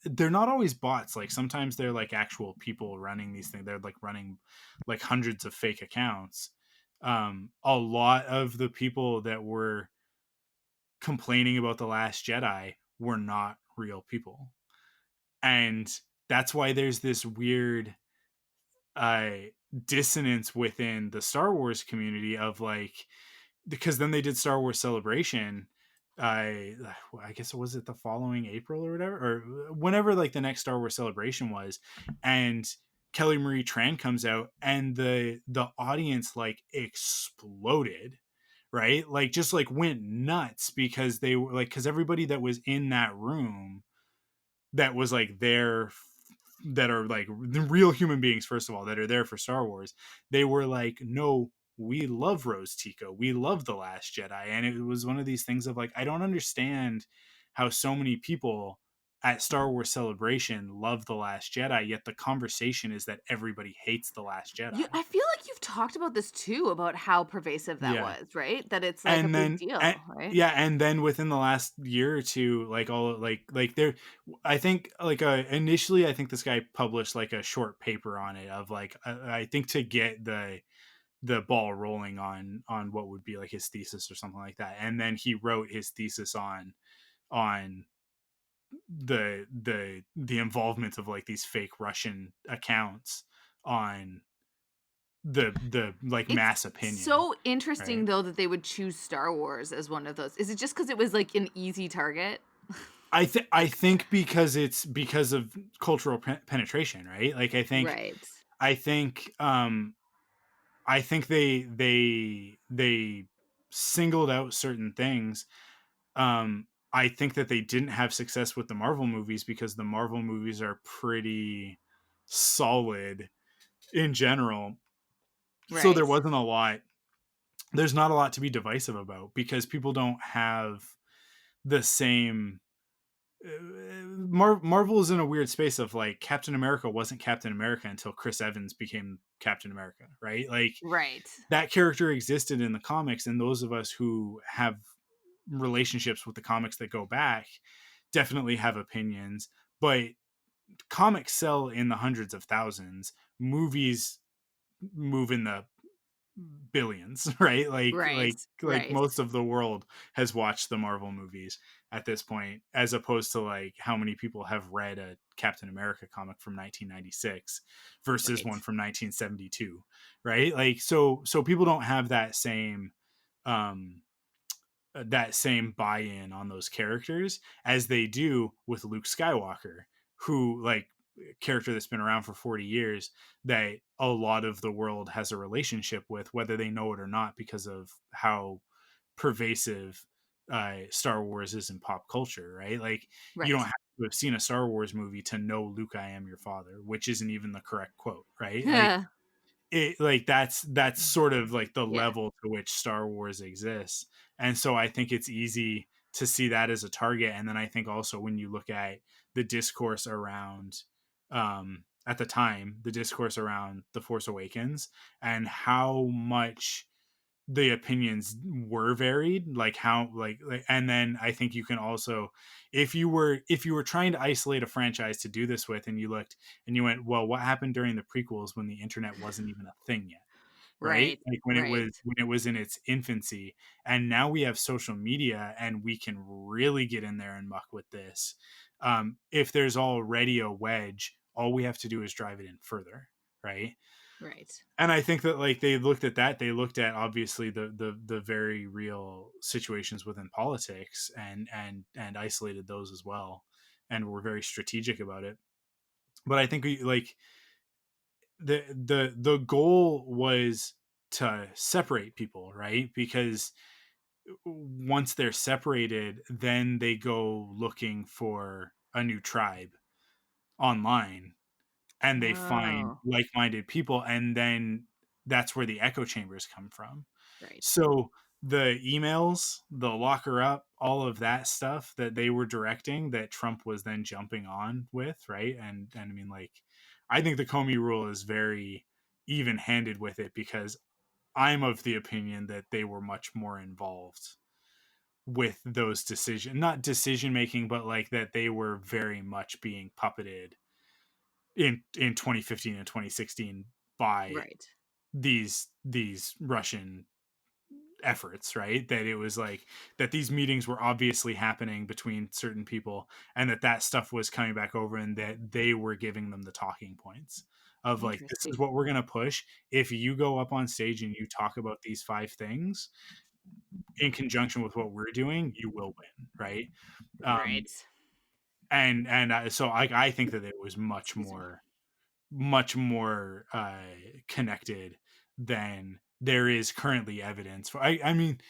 Speaker 2: they're not always bots. Like sometimes they're like actual people running these things. They're like running like hundreds of fake accounts. A lot of the people that were complaining about The Last Jedi were not real people, and that's why there's this weird uh dissonance within the Star Wars community of like, because then they did Star Wars Celebration. I guess it was it the following April or whatever, or whenever like the next Star Wars Celebration was, and Kelly Marie Tran comes out, and the audience like exploded, right? Like just like went nuts because they were like, because everybody that was in that room that was like there, that are like the real human beings, first of all, that are there for Star Wars, they were like, no, we love Rose Tico, we love The Last Jedi. And it was one of these things of like, I don't understand how so many people at Star Wars Celebration love The Last Jedi, yet the conversation is that everybody hates The Last Jedi.
Speaker 3: I feel like you've talked about this too, about how pervasive that
Speaker 2: Yeah.
Speaker 3: was, right? That it's like a
Speaker 2: And
Speaker 3: big
Speaker 2: then
Speaker 3: deal, right?
Speaker 2: yeah, and then within the last year or two, like all like there, I think like initially I think this guy published like a short paper on it of like, I think to get the ball rolling on what would be like his thesis or something like that. And then he wrote his thesis on the involvement of like these fake Russian accounts on the like
Speaker 3: It's
Speaker 2: mass opinion,
Speaker 3: so interesting
Speaker 2: right?
Speaker 3: though that they would choose Star Wars as one of those. Is it just because it was like an easy target?
Speaker 2: I think because it's because of cultural penetration, right? Like
Speaker 3: Right.
Speaker 2: I think I think they singled out certain things. I think that they didn't have success with the Marvel movies because the Marvel movies are pretty solid in general. So there
Speaker 3: Right.
Speaker 2: wasn't a lot, there's not a lot to be divisive about because people don't have the same. Marvel is in a weird space of like, Captain America wasn't Captain America until Chris Evans became Captain America, right? Like
Speaker 3: Right.
Speaker 2: that character existed in the comics, and those of us who have relationships with the comics that go back definitely have opinions. But comics sell in the hundreds of thousands, movies move in the billions, right?
Speaker 3: Right.
Speaker 2: Like
Speaker 3: Right.
Speaker 2: most of the world has watched the Marvel movies at this point, as opposed to like how many people have read a Captain America comic from 1996 versus
Speaker 3: Right.
Speaker 2: one from 1972, right? Like so people don't have um that same buy-in on those characters as they do with Luke Skywalker, who like, character that's been around for 40 years that a lot of the world has a relationship with, whether they know it or not, because of how pervasive Star Wars is in pop culture, right? Like you don't
Speaker 3: Right.
Speaker 2: have to have seen a Star Wars movie to know Luke, I am your father, which isn't even the correct quote, right? Like
Speaker 3: Yeah.
Speaker 2: it, like that's sort of like the
Speaker 3: Yeah.
Speaker 2: level to which Star Wars exists. And so I think it's easy to see that as a target. And then I think also when you look at the discourse around, at the time, the discourse around The Force Awakens and how much the opinions were varied, like how like, and then I think you can also, if you were trying to isolate a franchise to do this with, and you looked and you went, well, what happened during the prequels when the internet wasn't even a thing yet, right?
Speaker 3: Right.
Speaker 2: Like
Speaker 3: Right.
Speaker 2: when it was in its infancy, and now we have social media and we can really get in there and muck with this. If there's already a wedge, all we have to do is drive it in further, right?
Speaker 3: Right.
Speaker 2: And I think that like they looked at that, they looked at obviously the very real situations within politics and isolated those as well. and were very strategic about it. But I think like the goal was to separate people, right? Because once they're separated, then they go looking for a new tribe online, and they find
Speaker 3: Oh,
Speaker 2: like-minded people, and then that's where the echo chambers come from.
Speaker 3: right.
Speaker 2: So the emails, the locker up, all of that stuff that they were directing, that Trump was then jumping on with, right? And I mean, like, I think the Comey rule is very even-handed with it, because I'm of the opinion that they were much more involved with those not decision making, but like that they were very much being puppeted in 2015 and 2016 by
Speaker 3: Right.
Speaker 2: these Russian efforts, right? That it was like that these meetings were obviously happening between certain people, and that stuff was coming back over, and that they were giving them the talking points of like, this is
Speaker 3: Interesting.
Speaker 2: what we're going to push. If you go up on stage and you talk about these 5 things in conjunction with what we're doing, you will win, right? um
Speaker 3: Right.
Speaker 2: so I think that it was
Speaker 3: Excuse me.
Speaker 2: much more connected than there is currently evidence for. I mean,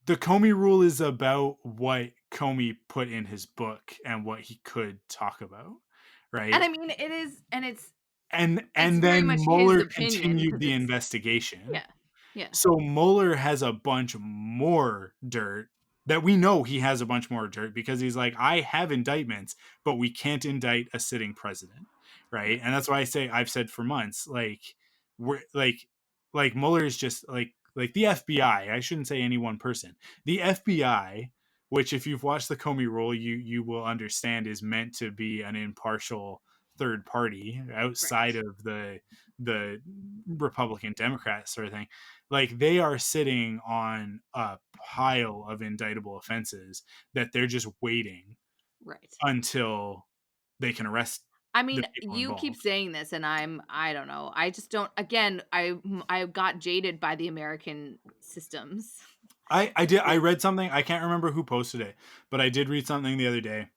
Speaker 2: the Comey rule is about what Comey put in his book and what he could talk about,
Speaker 3: And
Speaker 2: right?
Speaker 3: I mean, it is, and it's
Speaker 2: And
Speaker 3: very
Speaker 2: then
Speaker 3: much his
Speaker 2: Mueller
Speaker 3: opinion
Speaker 2: continued
Speaker 3: because
Speaker 2: the
Speaker 3: it's,
Speaker 2: investigation.
Speaker 3: yeah, yeah,
Speaker 2: So Mueller has a bunch more dirt, that we know he has a bunch more dirt, because he's like, I have indictments, but we can't indict a sitting president, right? And
Speaker 3: right,
Speaker 2: that's why I've said for months, like, we're like Mueller is just like the FBI. I shouldn't say any one person. The FBI, which if you've watched the Comey Rule, you will understand is meant to be an impartial third party outside
Speaker 3: right,
Speaker 2: of the Republican Democrat sort of thing. Like, they are sitting on a pile of indictable offenses that they're just waiting
Speaker 3: right.
Speaker 2: until they can arrest
Speaker 3: I
Speaker 2: the
Speaker 3: mean,
Speaker 2: people
Speaker 3: you keep
Speaker 2: involved.
Speaker 3: saying this, and I don't know. I just don't. Again, I got jaded by the American systems.
Speaker 2: I
Speaker 3: With
Speaker 2: read something, I can't remember who posted it, but I did read something the other day,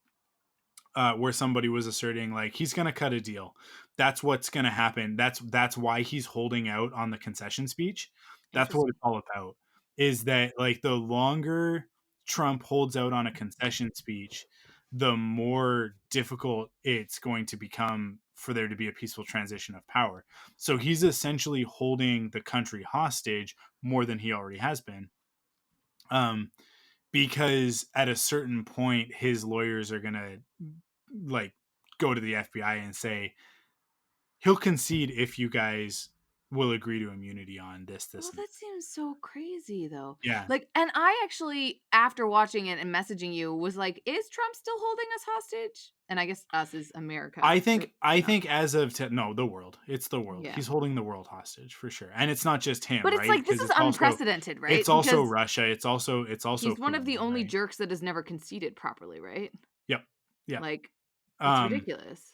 Speaker 2: where somebody was asserting like he's going to cut a deal. That's what's going to happen. That's why he's holding out on the concession speech. That's what
Speaker 3: Interesting.
Speaker 2: it's all about. Is that like the longer Trump holds out on a concession speech, the more difficult it's going to become for there to be a peaceful transition of power. So he's essentially holding the country hostage more than he already has been. Um, because at a certain point, his lawyers are gonna like go to the FBI and say he'll concede if you guys will agree to immunity on this,
Speaker 3: Well,
Speaker 2: this, and
Speaker 3: that seems so crazy though.
Speaker 2: yeah.
Speaker 3: Like, and I actually, after watching it and messaging you, was like, is Trump still holding us hostage? And I guess us is America.
Speaker 2: I
Speaker 3: No.
Speaker 2: think as of no, the world. It's the world.
Speaker 3: Yeah.
Speaker 2: He's holding the world hostage for sure, and it's not just him,
Speaker 3: But it's
Speaker 2: right?
Speaker 3: like this
Speaker 2: Because
Speaker 3: is unprecedented, right?
Speaker 2: it's also
Speaker 3: Because
Speaker 2: Russia. It's also
Speaker 3: he's one of the
Speaker 2: Putin,
Speaker 3: only
Speaker 2: right?
Speaker 3: jerks that has never conceded properly, right?
Speaker 2: Yep, yep.
Speaker 3: Like, it's
Speaker 2: Um,
Speaker 3: ridiculous.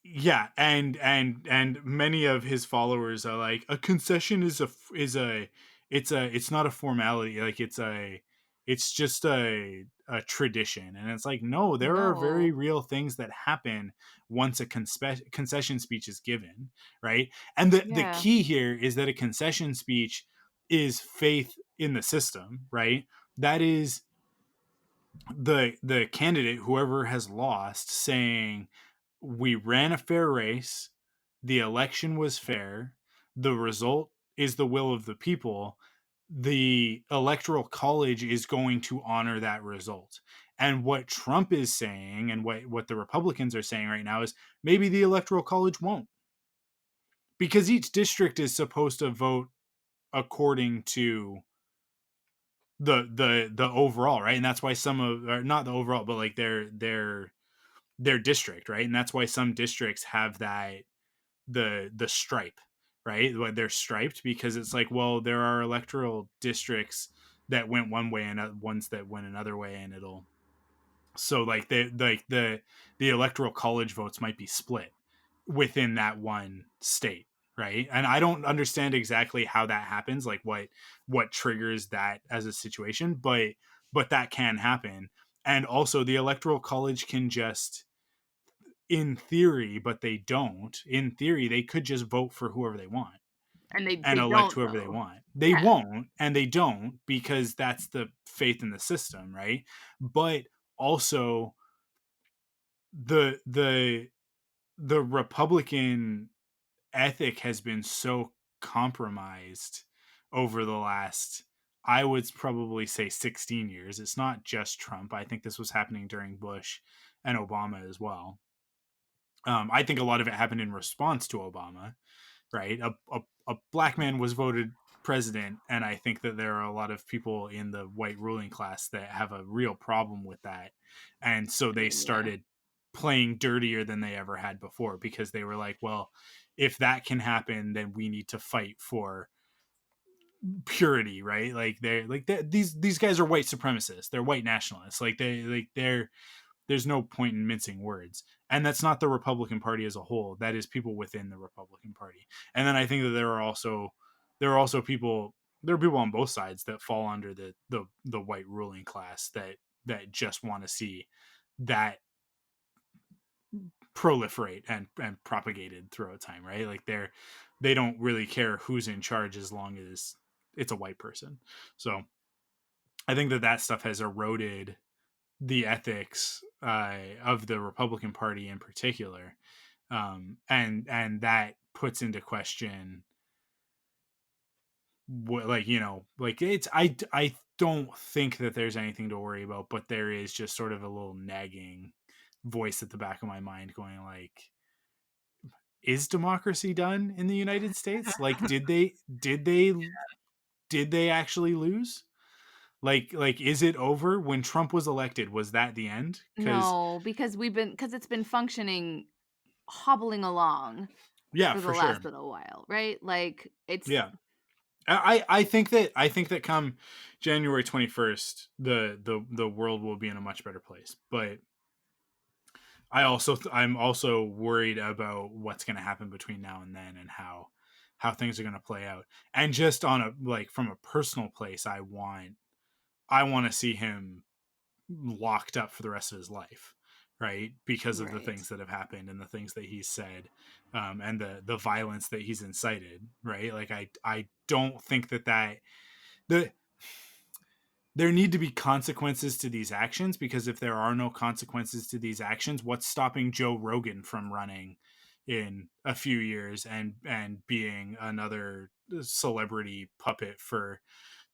Speaker 2: yeah, and many of his followers are like, a concession it's not a formality, like it's just a tradition. And it's like, no, there are very
Speaker 3: No.
Speaker 2: real things that happen once a concession speech is given, right? And the
Speaker 3: Yeah.
Speaker 2: key here is that a concession speech is faith in the system, right? That is the candidate, whoever has lost, saying, we ran a fair race, the election was fair, the result is the will of the people, the electoral college is going to honor that result. And what Trump is saying, and what the Republicans are saying right now, is maybe the electoral college won't, because each district is supposed to vote according to the overall, right? And that's why some of, or not the overall, but like their district, right? And that's why some districts have that, the stripe, right? What, they're striped, because it's like, well, there are electoral districts that went one way and ones that went another way, and it'll, so like the electoral college votes might be split within that one state, right? And I don't understand exactly how that happens, like what triggers that as a situation, but that can happen. And also the Electoral College can just, in theory, but they don't. In theory, they could just vote for whoever they want
Speaker 3: And
Speaker 2: and
Speaker 3: they
Speaker 2: elect
Speaker 3: don't
Speaker 2: whoever they
Speaker 3: though.
Speaker 2: want. They
Speaker 3: Yeah.
Speaker 2: won't, and they don't, because that's the faith in the system, right? But also the the Republican ethic has been so compromised over the last, I would probably say, 16 years. It's not just Trump. I think this was happening during Bush and Obama as well. I think a lot of it happened in response to Obama, right? A black man was voted president, and I think that there are a lot of people in the white ruling class that have a real problem with that. And so
Speaker 3: I
Speaker 2: they
Speaker 3: mean, yeah.
Speaker 2: started playing dirtier than they ever had before, because they were like, well, if that can happen, then we need to fight for purity, right? Like these guys are white supremacists. They're white nationalists. There's no point in mincing words. And that's not the Republican Party as a whole. That is people within the Republican Party. And then I think that there are also people, there are people on both sides that fall under the white ruling class that just want to see that proliferate and propagated throughout time, right? Like they don't really care who's in charge as long as it's a white person. So I think that stuff has eroded the ethics of the Republican Party in particular, and that puts into question what, like, like, it's, I don't think that there's anything to worry about, but there is just sort of a little nagging voice at the back of my mind going like, is democracy done in the United States? Like, did they actually lose? Like, is it over? When Trump was elected, was that the end? Because
Speaker 3: No, because it's been functioning, hobbling along
Speaker 2: yeah,
Speaker 3: for the
Speaker 2: for sure.
Speaker 3: last little while, right? Like it's
Speaker 2: Yeah. I think that come January 21st, the world will be in a much better place. But I'm also worried about what's going to happen between now and then, and how things are going to play out. And just on a, like, from a personal place, I want to see him locked up for the rest of his life, right? Because of the
Speaker 3: right.
Speaker 2: things that have happened and the things that he's said, and the violence that he's incited, right? Like, I don't think that the there need to be consequences to these actions, because if there are no consequences to these actions, what's stopping Joe Rogan from running in a few years and being another celebrity puppet for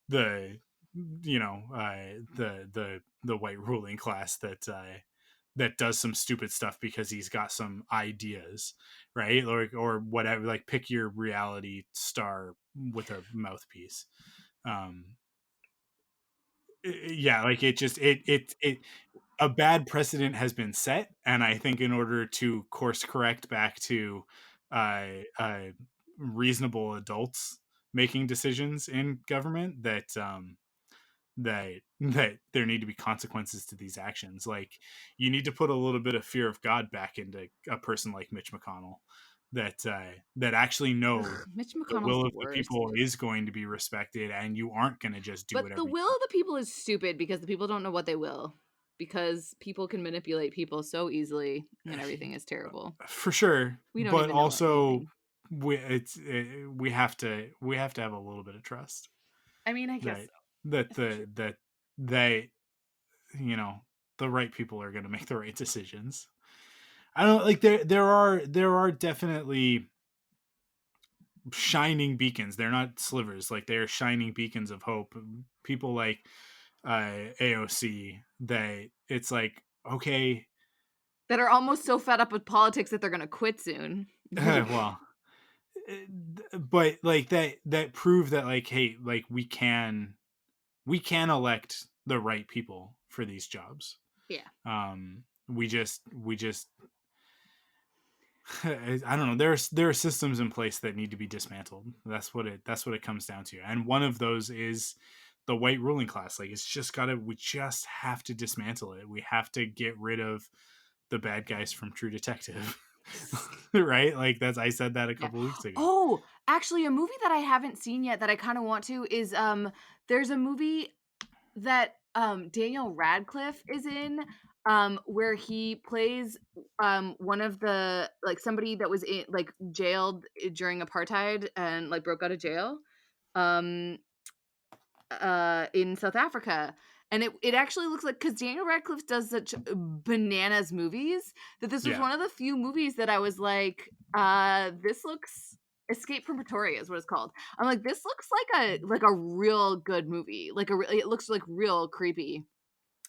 Speaker 2: the the white ruling class that does some stupid stuff because he's got some ideas, right? Or whatever, like, pick your reality star with a mouthpiece. um yeah, like, it just it a bad precedent has been set, and I think in order to course correct back to uh uh reasonable adults making decisions in government, that there need to be consequences to these actions. Like, you need to put a little bit of fear of God back into a person like Mitch McConnell, that actually knows
Speaker 3: Mitch
Speaker 2: the
Speaker 3: McConnell's
Speaker 2: will
Speaker 3: the
Speaker 2: of the people
Speaker 3: worst.
Speaker 2: is going to be respected, and you aren't going to just do
Speaker 3: But the
Speaker 2: whatever you
Speaker 3: will
Speaker 2: want.
Speaker 3: of the people is stupid because the people don't know what they will. Because people can manipulate people so easily and everything is terrible.
Speaker 2: For sure,
Speaker 3: We don't
Speaker 2: but
Speaker 3: even know
Speaker 2: also
Speaker 3: anything.
Speaker 2: we have to have a little bit of trust
Speaker 3: I mean, I guess
Speaker 2: that
Speaker 3: so.
Speaker 2: that
Speaker 3: That's true.
Speaker 2: the that they you know the right people are going to make the right decisions. I don't, like, there are definitely shining beacons. They're not slivers. Like, they're shining beacons of hope. People like AOC, that it's like, okay,
Speaker 3: That are almost so fed up with politics that they're gonna quit soon.
Speaker 2: well, but like that prove that, like, hey, like, we can elect the right people for these jobs.
Speaker 3: Yeah.
Speaker 2: We just I don't know. There are systems in place that need to be dismantled. That's what it comes down to. And one of those is the white ruling class. Like, we just have to dismantle it. We have to get rid of the bad guys from True Detective. Right? Like, I said that a
Speaker 3: Yeah.
Speaker 2: couple weeks ago.
Speaker 3: Oh, actually, a movie that I haven't seen yet that I kind of want to is there's a movie that Daniel Radcliffe is in, where he plays one of the like somebody that was in like jailed during apartheid and like broke out of jail. Um in South Africa. And it actually looks like, because Daniel Radcliffe does such bananas movies, that this was
Speaker 2: Yeah.
Speaker 3: one of the few movies that I was like, this looks Escape from Pretoria is what it's called. I'm like, this looks like a real good movie. It looks like real creepy.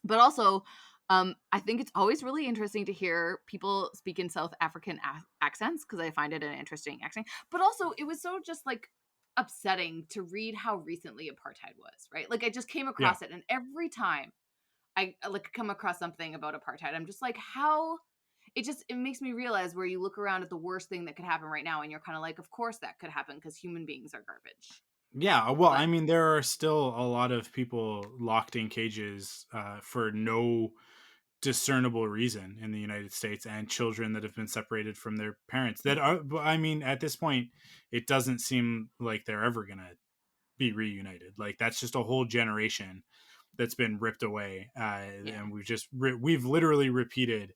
Speaker 3: But also, I think it's always really interesting to hear people speak in South African accents, because I find it an interesting accent. But also, it was so just like upsetting to read how recently apartheid was, right? Like I just came
Speaker 2: Yeah.
Speaker 3: across it, and every time I like come across something about apartheid, I'm just like, how it makes me realize where you look around at the worst thing that could happen right now, and you're kind of like, of course that could happen because human beings are garbage.
Speaker 2: Yeah, well,
Speaker 3: But
Speaker 2: I mean, there are still a lot of people locked in cages for no discernible reason in the United States, and children that have been separated from their parents that are, I mean, at this point, it doesn't seem like they're ever going to be reunited. Like, that's just a whole generation that's been ripped away.
Speaker 3: yeah,
Speaker 2: And we've literally repeated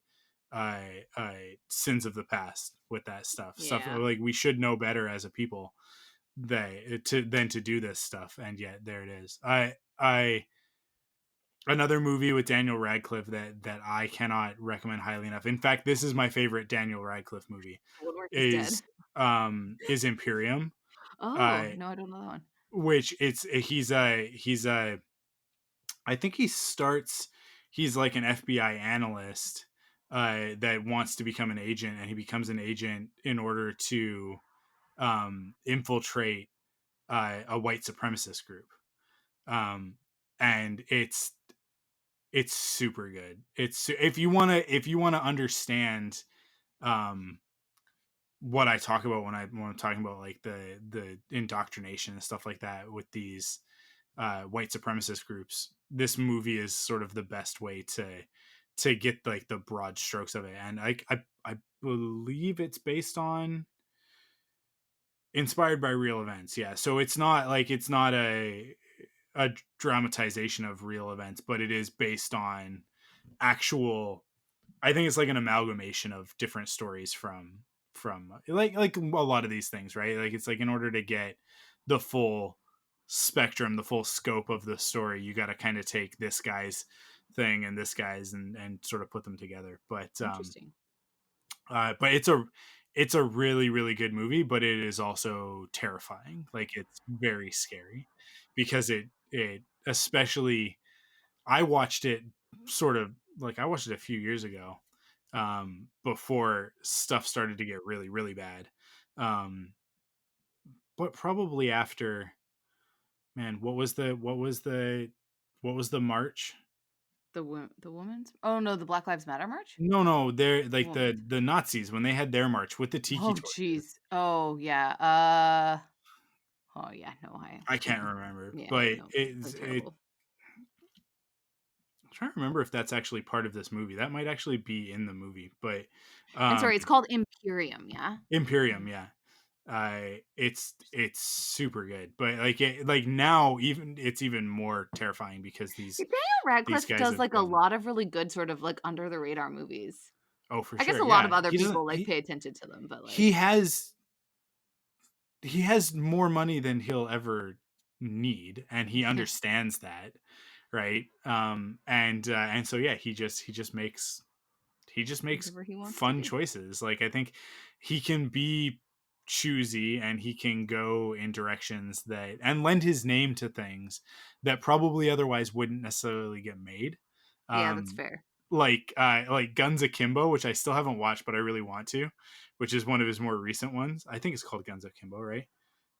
Speaker 2: uh, uh, sins of the past with that stuff
Speaker 3: yeah.
Speaker 2: like we should know better as a people than to do this stuff, and yet there it is. I Another movie with Daniel Radcliffe that I cannot recommend highly enough. In fact, this is my favorite Daniel Radcliffe movie.
Speaker 3: Woodwork is dead.
Speaker 2: Is Imperium.
Speaker 3: Oh
Speaker 2: Uh
Speaker 3: no, I don't know that one.
Speaker 2: which it's he's a I think he's like an FBI analyst that wants to become an agent, and he becomes an agent in order to infiltrate a white supremacist group. Um and it's super good. It's if you want to understand um what I talk about when I'm talking about like the indoctrination and stuff like that with these white supremacist groups, this movie is sort of the best way to get like the broad strokes of it. And I believe it's inspired by real events. Yeah, so it's not a dramatization of real events, but it is based on actual. I think it's like an amalgamation of different stories from like a lot of these things, right? Like it's like in order to get the full spectrum, the full scope of the story, you got to kind of take this guy's thing and this guy's and sort of put them together.
Speaker 3: Interesting.
Speaker 2: But it's a really really good movie, but it is also terrifying. Like it's very scary because it especially I watched it sort of like I watched it a few years ago, before stuff started to get really really bad. Um, but probably after, man, what was the march?
Speaker 3: The woman's. Oh no, the Black Lives Matter march.
Speaker 2: No, they're
Speaker 3: The
Speaker 2: like the
Speaker 3: woman's.
Speaker 2: the Nazis when they had their march with the tiki
Speaker 3: Oh
Speaker 2: torches.
Speaker 3: jeez. Oh yeah. Oh yeah. No, I.
Speaker 2: I can't remember,
Speaker 3: Yeah.
Speaker 2: but
Speaker 3: No.
Speaker 2: it's
Speaker 3: That's
Speaker 2: it.
Speaker 3: terrible.
Speaker 2: I'm trying to remember if that's actually part of this movie. That might actually be in the movie, but
Speaker 3: And
Speaker 2: um,
Speaker 3: sorry, it's called Imperium. Yeah.
Speaker 2: Imperium, yeah. It's super good, but like now even it's even more terrifying because these
Speaker 3: Daniel
Speaker 2: these
Speaker 3: Radcliffe
Speaker 2: guys
Speaker 3: does
Speaker 2: have
Speaker 3: like a
Speaker 2: been.
Speaker 3: lot of really good sort of like under the radar movies.
Speaker 2: Oh, for
Speaker 3: I guess
Speaker 2: sure,
Speaker 3: a lot of
Speaker 2: yeah.
Speaker 3: other
Speaker 2: He doesn't
Speaker 3: people like
Speaker 2: he
Speaker 3: pay attention to them, but
Speaker 2: he
Speaker 3: like,
Speaker 2: has he has more money than he'll ever need, and he
Speaker 3: yeah,
Speaker 2: understands that, right? And so yeah, he just makes
Speaker 3: whatever he wants to
Speaker 2: fun
Speaker 3: do.
Speaker 2: choices. Like I think he can be choosy and he can go in directions that and lend his name to things that probably otherwise wouldn't necessarily get made.
Speaker 3: Yeah, that's
Speaker 2: Um
Speaker 3: fair.
Speaker 2: like Guns Akimbo, which I still haven't watched but I really want to, which is one of his more recent ones. I think it's called Guns Akimbo, right?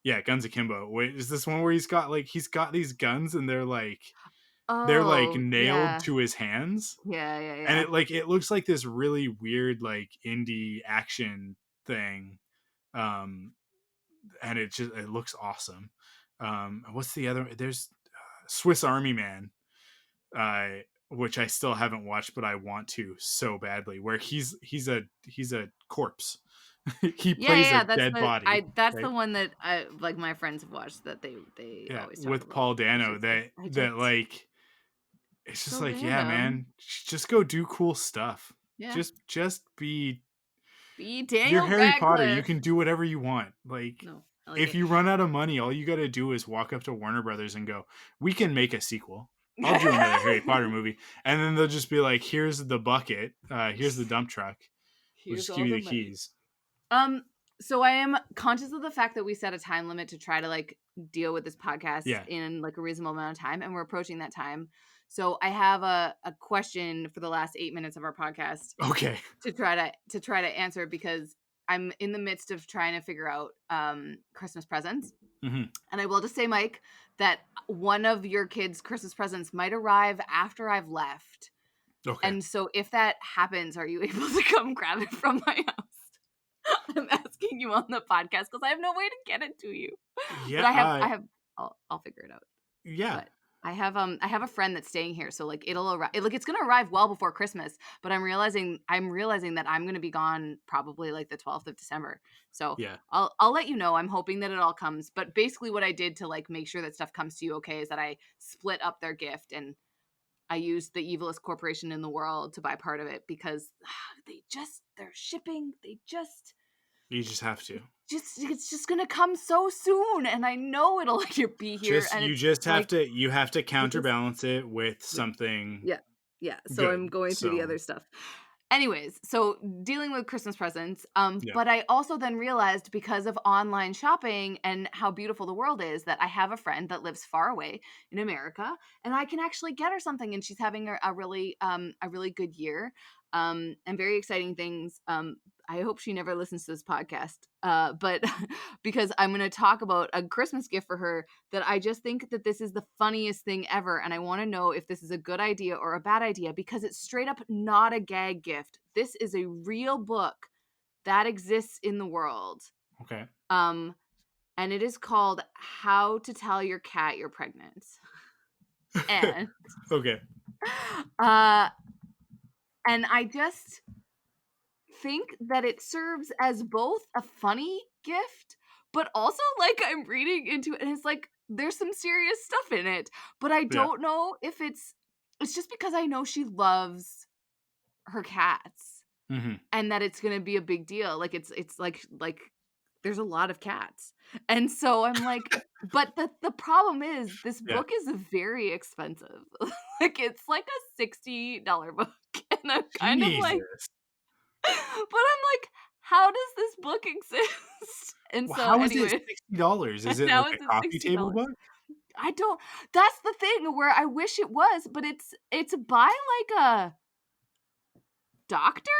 Speaker 2: Yeah, Guns Akimbo. Wait, is this one where he's got these guns and they're like
Speaker 3: Oh
Speaker 2: nailed
Speaker 3: yeah,
Speaker 2: to his hands,
Speaker 3: yeah, yeah,
Speaker 2: and
Speaker 3: yeah.
Speaker 2: it looks like this really weird like indie action thing, um and it looks awesome. What's the other? There's Swiss Army Man, uh which I still haven't watched but I want to so badly, where he's a corpse. He
Speaker 3: Yeah, yeah,
Speaker 2: plays a
Speaker 3: yeah, that's
Speaker 2: dead
Speaker 3: the
Speaker 2: body,
Speaker 3: I that's the
Speaker 2: right?
Speaker 3: one that I like my friends have watched that they
Speaker 2: Yeah,
Speaker 3: always talk
Speaker 2: with
Speaker 3: about.
Speaker 2: Paul
Speaker 3: It's
Speaker 2: Dano,
Speaker 3: just like
Speaker 2: that like it's just
Speaker 3: So
Speaker 2: like, yeah,
Speaker 3: random.
Speaker 2: man, just go do cool stuff.
Speaker 3: Yeah.
Speaker 2: Just be
Speaker 3: Be
Speaker 2: you're
Speaker 3: Daniel
Speaker 2: Harry Potter. You
Speaker 3: Radcliffe.
Speaker 2: can do whatever you want. Like,
Speaker 3: No, I like
Speaker 2: if
Speaker 3: it.
Speaker 2: you run out of money, all you got to do is walk up to Warner Brothers and go, "We can make a sequel. I'll do another Harry Potter movie." And then they'll just be like, "Here's the bucket. Here's the dump truck. We'll
Speaker 3: Here's
Speaker 2: just give
Speaker 3: all
Speaker 2: you
Speaker 3: the
Speaker 2: the
Speaker 3: money.
Speaker 2: keys."
Speaker 3: So I am conscious of the fact that we set a time limit to try to like deal with this podcast
Speaker 2: Yeah.
Speaker 3: in like a reasonable amount of time, and we're approaching that time. So I have a question for the last 8 minutes of our podcast
Speaker 2: Okay.
Speaker 3: to try to answer, because I'm in the midst of trying to figure out Christmas presents.
Speaker 2: hmm
Speaker 3: And I will just say, Mike, that one of your kids' Christmas presents might arrive after I've left.
Speaker 2: Okay.
Speaker 3: And so if that happens, are you able to come grab it from my house? I'm asking you on the podcast because I have no way to get it to you. But
Speaker 2: Yeah.
Speaker 3: I'll figure it out.
Speaker 2: Yeah.
Speaker 3: But I have a friend that's staying here, so like it'll arrive. Like it's gonna arrive well before Christmas. But I'm realizing that I'm gonna be gone probably like the 12th of December. So
Speaker 2: Yeah.
Speaker 3: I'll let you know. I'm hoping that it all comes. But basically, what I did to like make sure that stuff comes to you okay is that I split up their gift, and I used the evilest corporation in the world to buy part of it, because their shipping,
Speaker 2: You just have to.
Speaker 3: it's just gonna come so soon, and I know it'll like be here,
Speaker 2: Just
Speaker 3: and
Speaker 2: you
Speaker 3: it's
Speaker 2: just have
Speaker 3: like
Speaker 2: to
Speaker 3: I just
Speaker 2: counterbalance it with
Speaker 3: yeah
Speaker 2: something
Speaker 3: yeah yeah. So I'm
Speaker 2: good.
Speaker 3: going through the
Speaker 2: So
Speaker 3: other stuff. Anyways, so dealing with Christmas presents,
Speaker 2: yeah.
Speaker 3: but I also then realized, because of online shopping and how beautiful the world is, that I have a friend that lives far away in America, and I can actually get her something, and she's having a really good year, and very exciting things. I hope she never listens to this podcast, but because I'm going to talk about a Christmas gift for her that I just think that this is the funniest thing ever. And I want to know if this is a good idea or a bad idea, because it's straight up not a gag gift. This is a real book that exists in the world.
Speaker 2: Okay.
Speaker 3: And it is called How to Tell Your Cat You're Pregnant. And,
Speaker 2: Okay.
Speaker 3: uh, and I just think that it serves as both a funny gift, but also like I'm reading into it and it's like there's some serious stuff in it, but I
Speaker 2: Yeah.
Speaker 3: don't know if it's just because I know she loves her cats,
Speaker 2: hmm
Speaker 3: and that it's going to be a big deal. Like it's like there's a lot of cats. And so I'm like, but the problem is this
Speaker 2: Yeah.
Speaker 3: book is very expensive. Like it's like a $60 book, and I'm kind of like,
Speaker 2: Jesus.
Speaker 3: but I'm like, how does this book exist? And
Speaker 2: Well,
Speaker 3: so
Speaker 2: how is it
Speaker 3: anyway,
Speaker 2: $60? Is it
Speaker 3: now
Speaker 2: like
Speaker 3: is
Speaker 2: a
Speaker 3: it
Speaker 2: coffee table
Speaker 3: $60?
Speaker 2: book?
Speaker 3: I don't That's the thing where I wish it was, but it's by like a doctor.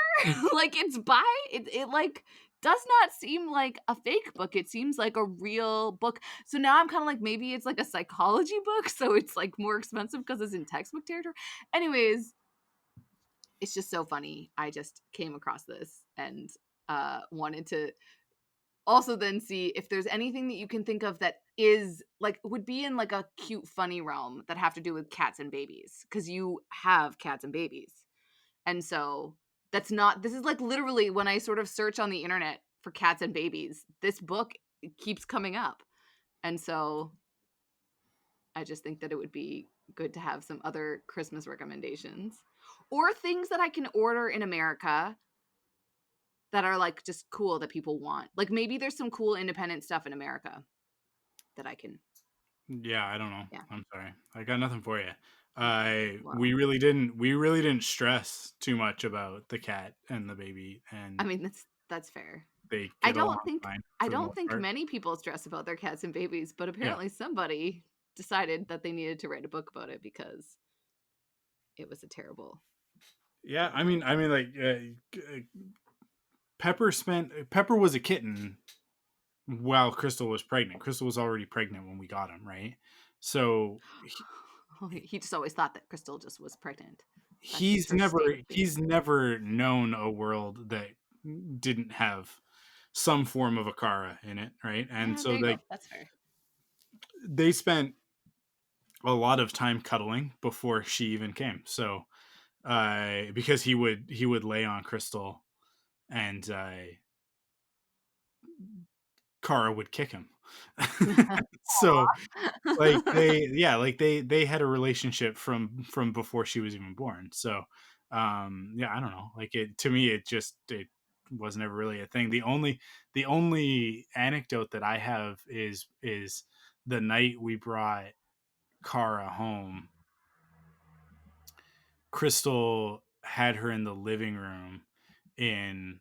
Speaker 3: Like it's by it like does not seem like a fake book. It seems like a real book. So now I'm kind of like, maybe it's like a psychology book, so it's like more expensive because it's in textbook territory. Anyways, it's just so funny. I just came across this and wanted to also then see if there's anything that you can think of that is like would be in like a cute funny realm that have to do with cats and babies, because you have cats and babies. And so this is like literally when I sort of search on the internet for cats and babies, this book keeps coming up. And so I just think that it would be good to have some other Christmas recommendations or things that I can order in America that are like just cool that people want. Like maybe there's some cool independent stuff in America that I can.
Speaker 2: Yeah, I don't know.
Speaker 3: Yeah.
Speaker 2: I'm sorry. I got nothing for you.
Speaker 3: Well,
Speaker 2: We really didn't stress too much about the cat and the baby,
Speaker 3: I
Speaker 2: and
Speaker 3: mean that's fair.
Speaker 2: they get along fine
Speaker 3: I
Speaker 2: for the
Speaker 3: don't
Speaker 2: most
Speaker 3: think
Speaker 2: part.
Speaker 3: many people stress about their cats and babies, but
Speaker 2: Yeah.
Speaker 3: apparently somebody decided that they needed to write a book about it because it was a terrible.
Speaker 2: Yeah, I
Speaker 3: terrible
Speaker 2: mean, like Pepper was a kitten while Crystal was pregnant. Crystal was already pregnant when we got him, right? So
Speaker 3: he just always thought that Crystal just was pregnant. That's just
Speaker 2: he's
Speaker 3: her
Speaker 2: never
Speaker 3: state of being.
Speaker 2: he's never known a world that didn't have some form of Akara in it, right? And
Speaker 3: Yeah,
Speaker 2: so
Speaker 3: there you
Speaker 2: like
Speaker 3: go. That's fair.
Speaker 2: they spent a lot of time cuddling before she even came. So because he would lay on Crystal and Kara would kick him. So like
Speaker 3: Aw.
Speaker 2: they had a relationship from before she was even born. So yeah, I don't know. Like it to me it was never really a thing. The only anecdote that I have is the night we brought Kara home. Crystal had her in the living room in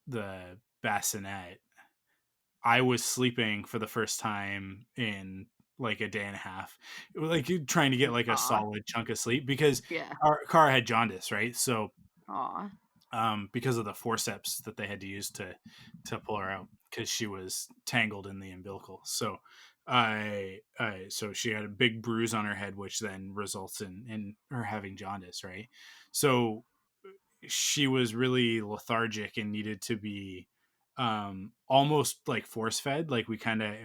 Speaker 2: the bassinet. I was sleeping for the first time in like a day and a half, like trying to get like a
Speaker 3: Aw.
Speaker 2: solid chunk of sleep because
Speaker 3: Yeah.
Speaker 2: Kara had jaundice, right? So
Speaker 3: Aw.
Speaker 2: because of the forceps that they had to use to pull her out because she was tangled in the umbilical. So so she had a big bruise on her head, which then results in her having jaundice, right? So she was really lethargic and needed to be almost like force fed. Like we kind of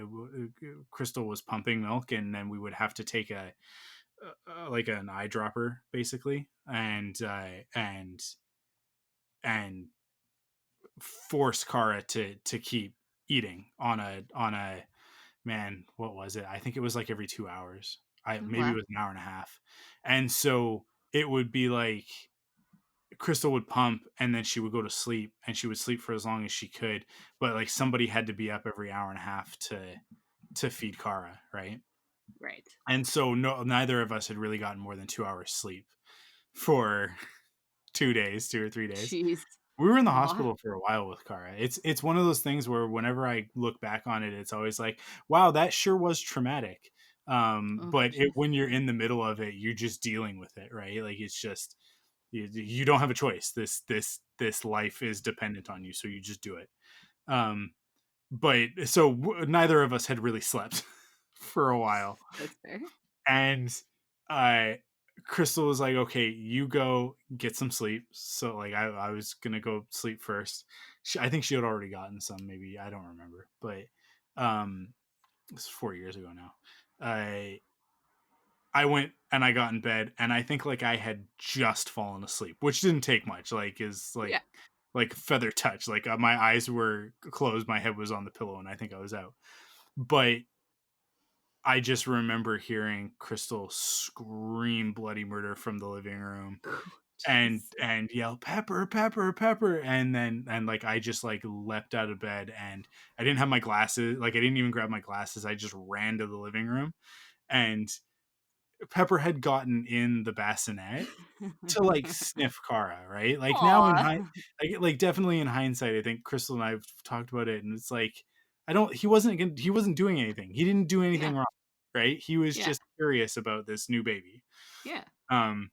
Speaker 2: Crystal was pumping milk and then we would have to take like an eyedropper basically and force Kara to keep eating on a man, what was it? I think it was like every 2 hours. I
Speaker 3: Oh,
Speaker 2: maybe it
Speaker 3: wow.
Speaker 2: was an hour and a half. And so it would be like Crystal would pump and then she would go to sleep and she would sleep for as long as she could. But like somebody had to be up every hour and a half to feed Kara, right?
Speaker 3: Right.
Speaker 2: And so neither of us had really gotten more than 2 hours sleep for 2 days, 2 or 3 days.
Speaker 3: Jeez.
Speaker 2: We were in the
Speaker 3: Aw.
Speaker 2: hospital for a while with Kara. It's one of those things where whenever I look back on it, it's always like, wow, that sure was traumatic.
Speaker 3: Oh,
Speaker 2: But
Speaker 3: jeez.
Speaker 2: when you're in the middle of it, you're just dealing with it, right? Like it's just you don't have a choice. This life is dependent on you, so you just do it. Um, but so neither of us had really slept for a while,
Speaker 3: That's fair.
Speaker 2: and I Crystal was like, okay, you go get some sleep. So like I was gonna go sleep first. I think she had already gotten some, maybe I don't remember, but it's 4 years ago now. I went and I got in bed and I think like I had just fallen asleep, which didn't take much. Like is
Speaker 3: Yeah.
Speaker 2: like feather touch. Like my eyes were closed, my head was on the pillow, and I think I was out. But I just remember hearing Crystal scream bloody murder from the living room and
Speaker 3: Jeez.
Speaker 2: yell pepper pepper pepper and like I just like leapt out of bed and I didn't have my glasses, like I didn't even grab my glasses. I just ran to the living room and Pepper had gotten in the bassinet to like sniff Kara, right? Like now in
Speaker 3: Aw.
Speaker 2: like definitely in hindsight, I think Crystal and I've talked about it, and it's like I don't. He wasn't doing anything. He didn't do
Speaker 3: Yeah.
Speaker 2: anything wrong, right? He was
Speaker 3: Yeah.
Speaker 2: just curious about this new baby.
Speaker 3: Yeah.
Speaker 2: Um,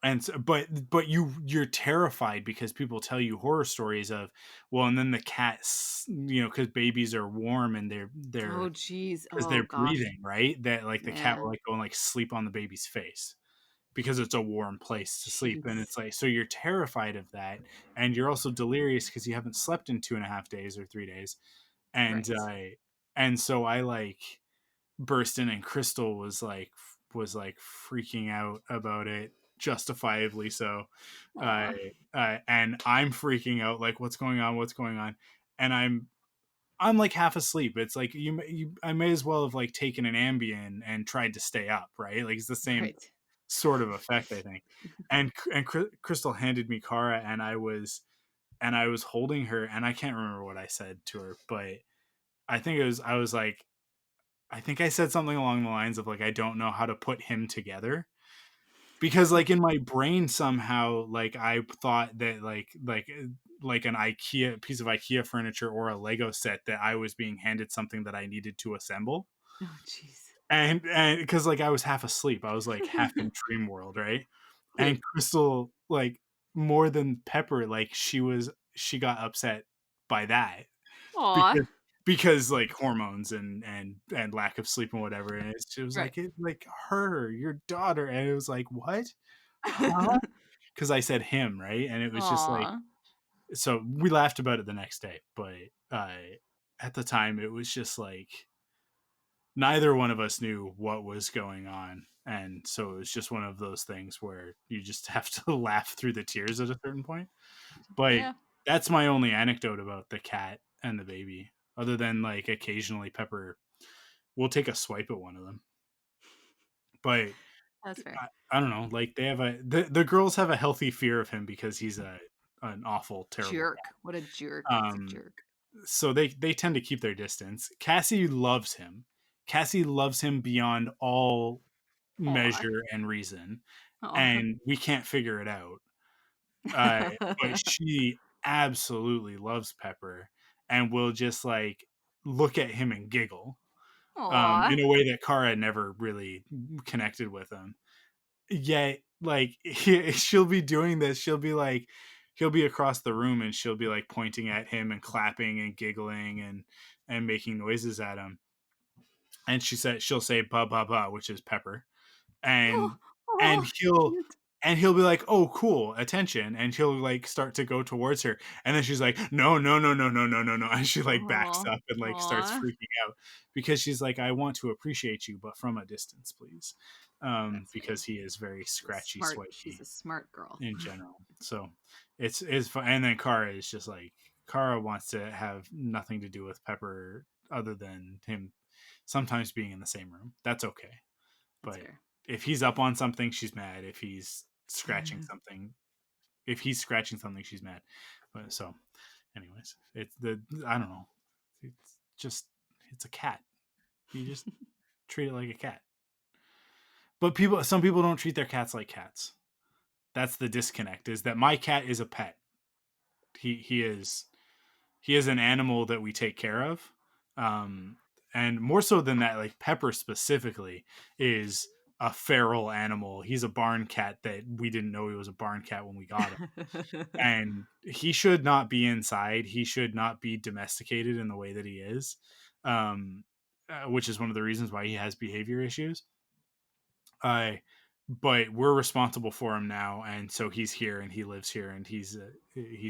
Speaker 2: and so, but you're terrified because people tell you horror stories of well, and then the cats, because babies are warm and
Speaker 3: Oh,
Speaker 2: they're
Speaker 3: jeez.
Speaker 2: because
Speaker 3: Oh,
Speaker 2: they're
Speaker 3: gosh.
Speaker 2: breathing, right? That like the cat will
Speaker 3: Man.
Speaker 2: like go and like sleep on the baby's face because it's a warm place to sleep. And
Speaker 3: Jeez.
Speaker 2: it's like, so you're terrified of that. And you're also delirious because you haven't slept in 2.5 days or 3 days. And,
Speaker 3: Right.
Speaker 2: and so I like burst in and Crystal was like freaking out about it, justifiably so. Uh,
Speaker 3: Aw.
Speaker 2: and I'm freaking out, like, what's going on? What's going on? And I'm like half asleep. It's like I may as well have like taken an Ambien and tried to stay up, right? Like it's the same
Speaker 3: Right.
Speaker 2: sort of effect, I think. And Crystal handed me Kara, and I was holding her, and I can't remember what I said to her, but I was like I think I said something along the lines of like I don't know how to put him together because like in my brain somehow like I thought that like an IKEA piece of IKEA furniture or a Lego set that I was being handed something that I needed to assemble.
Speaker 3: Oh, jeez.
Speaker 2: And because like I was half asleep, I was like half in dream world, right?
Speaker 3: Yeah.
Speaker 2: And Crystal, like more than Pepper, like she got upset by that
Speaker 3: Aw.
Speaker 2: because like hormones and lack of sleep and whatever. And it was
Speaker 3: Right.
Speaker 2: like it like her, your daughter, and it was like what, huh? Because I said him, right? And it was just like
Speaker 3: Aw.
Speaker 2: so we laughed about it the next day, but at the time it was just like neither one of us knew what was going on. And so it was just one of those things where you just have to laugh through the tears at a certain point. But
Speaker 3: Yeah.
Speaker 2: that's my only anecdote about the cat and the baby. other than like occasionally Pepper will take a swipe at one of them. But
Speaker 3: That's fair.
Speaker 2: I don't know, like they have the girls have a healthy fear of him because he's an awful, terrible
Speaker 3: Jerk. What a jerk.
Speaker 2: cat.
Speaker 3: He's a jerk.
Speaker 2: So they tend to keep their distance. Cassie loves him. Cassie loves him beyond all
Speaker 3: Aw.
Speaker 2: measure and reason,
Speaker 3: Aw.
Speaker 2: and we can't figure it out. But she absolutely loves Pepper and will just like look at him and giggle
Speaker 3: Aw.
Speaker 2: in a way that Kara never really connected with him. Yet, like she'll be doing this. She'll be like, he'll be across the room and she'll be like pointing at him and clapping and giggling and making noises at him. And she'll say "ba ba ba," which is Pepper, and and
Speaker 3: Aw,
Speaker 2: he'll
Speaker 3: cute.
Speaker 2: and he'll be like, "Oh, cool, attention," and he'll like start to go towards her, and then she's like, "No, no, no, no, no, no, no, no," and she like backs
Speaker 3: Aw.
Speaker 2: up and like starts
Speaker 3: Aw.
Speaker 2: freaking out because she's like, "I want to appreciate you, but from a distance, please,"
Speaker 3: That's fair.
Speaker 2: because he is very scratchy,
Speaker 3: She's
Speaker 2: swipey
Speaker 3: a smart girl.
Speaker 2: in general. So it's fun. And then Kara is just like Kara wants to have nothing to do with Pepper other than him sometimes being in the same room. That's okay.
Speaker 3: That's
Speaker 2: But
Speaker 3: fair.
Speaker 2: if he's up on something, she's mad. If he's scratching something, she's mad. But so, anyways, it's the I don't know. It's just it's a cat. You just treat it like a cat. But some people don't treat their cats like cats. That's the disconnect. Is that my cat is a pet. He is an animal that we take care of. And more so than that, like Pepper specifically is a feral animal. He's a barn cat that we didn't know he was a barn cat when we got him. And he should not be inside. He should not be domesticated in the way that he is, which is one of the reasons why he has behavior issues. But we're responsible for him now, and so he's here and he lives here and he's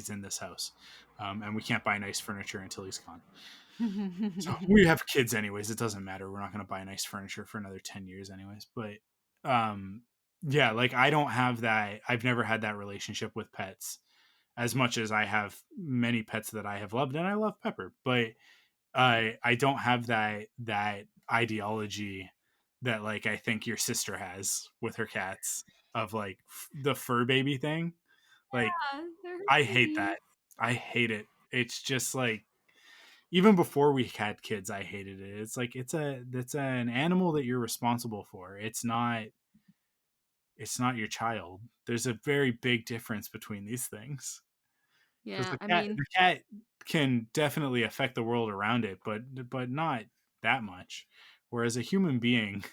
Speaker 2: in this house, and we can't buy nice furniture until he's gone. So we have kids anyways. It doesn't matter. We're not going to buy nice furniture for another 10 years anyways. But yeah, like I don't have that. I've never had that relationship with pets as much as I have many pets that I have loved, and I love Pepper. But I don't have that ideology that like I think your sister has with her cats of like the fur baby thing. Like
Speaker 3: Yeah, they're
Speaker 2: I hate
Speaker 3: babies.
Speaker 2: that. I hate it. It's just like even before we had kids, I hated it. It's like it's an animal that you're responsible for. It's not your child. There's a very big difference between these things. Because
Speaker 3: Yeah, I mean,
Speaker 2: the cat can definitely affect the world around it, but not that much. Whereas a human being,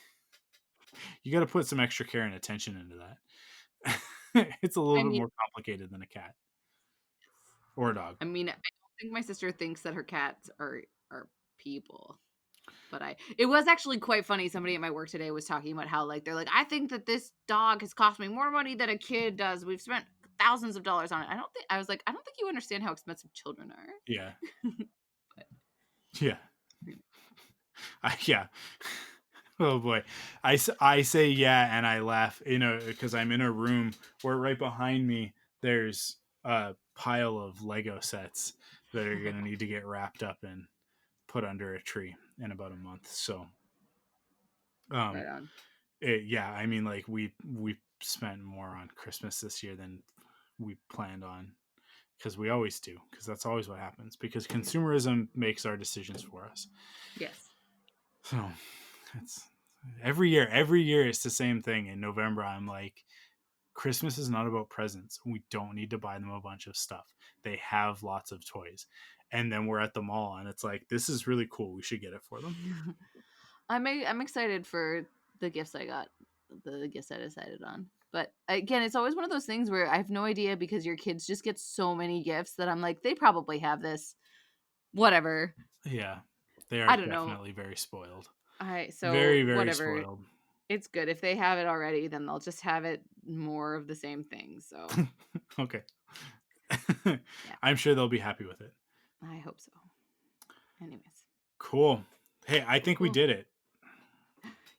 Speaker 2: you got to put some extra care and attention into that. It's a little
Speaker 3: I
Speaker 2: bit
Speaker 3: mean,
Speaker 2: more complicated than a cat or a dog.
Speaker 3: I mean, I don't think my sister thinks that her cats are people. But it was actually quite funny. Somebody at my work today was talking about how like they're like, I think that this dog has cost me more money than a kid does. We've spent thousands of dollars on it. I was like, I don't think you understand how expensive children are.
Speaker 2: Yeah,
Speaker 3: But
Speaker 2: yeah, yeah. Oh boy, I say yeah, and I laugh, because I'm in a room where right behind me there's a pile of Lego sets that are gonna need to get wrapped up and put under a tree in about a month. So, um,
Speaker 3: right on.
Speaker 2: yeah, I mean, like we spent more on Christmas this year than we planned on because we always do because that's always what happens because consumerism makes our decisions for us.
Speaker 3: Yes.
Speaker 2: So it's every year it's the same thing. In November I'm like, Christmas is not about presents. We don't need to buy them a bunch of stuff. They have lots of toys. And then we're at the mall and it's like, this is really cool, we should get it for them.
Speaker 3: I'm excited for the gifts I got, the gifts I decided on. But again, it's always one of those things where I have no idea because your kids just get so many gifts that I'm like, they probably have this. Whatever.
Speaker 2: Yeah, they are
Speaker 3: I don't know.
Speaker 2: definitely very spoiled.
Speaker 3: So
Speaker 2: Very, very
Speaker 3: whatever.
Speaker 2: spoiled.
Speaker 3: It's good. If they have it already, then they'll just have it more of the same thing. So
Speaker 2: Okay.
Speaker 3: yeah,
Speaker 2: I'm sure they'll be happy with it.
Speaker 3: I hope so. Anyways.
Speaker 2: Cool. Hey, I think we
Speaker 3: Cool.
Speaker 2: did it.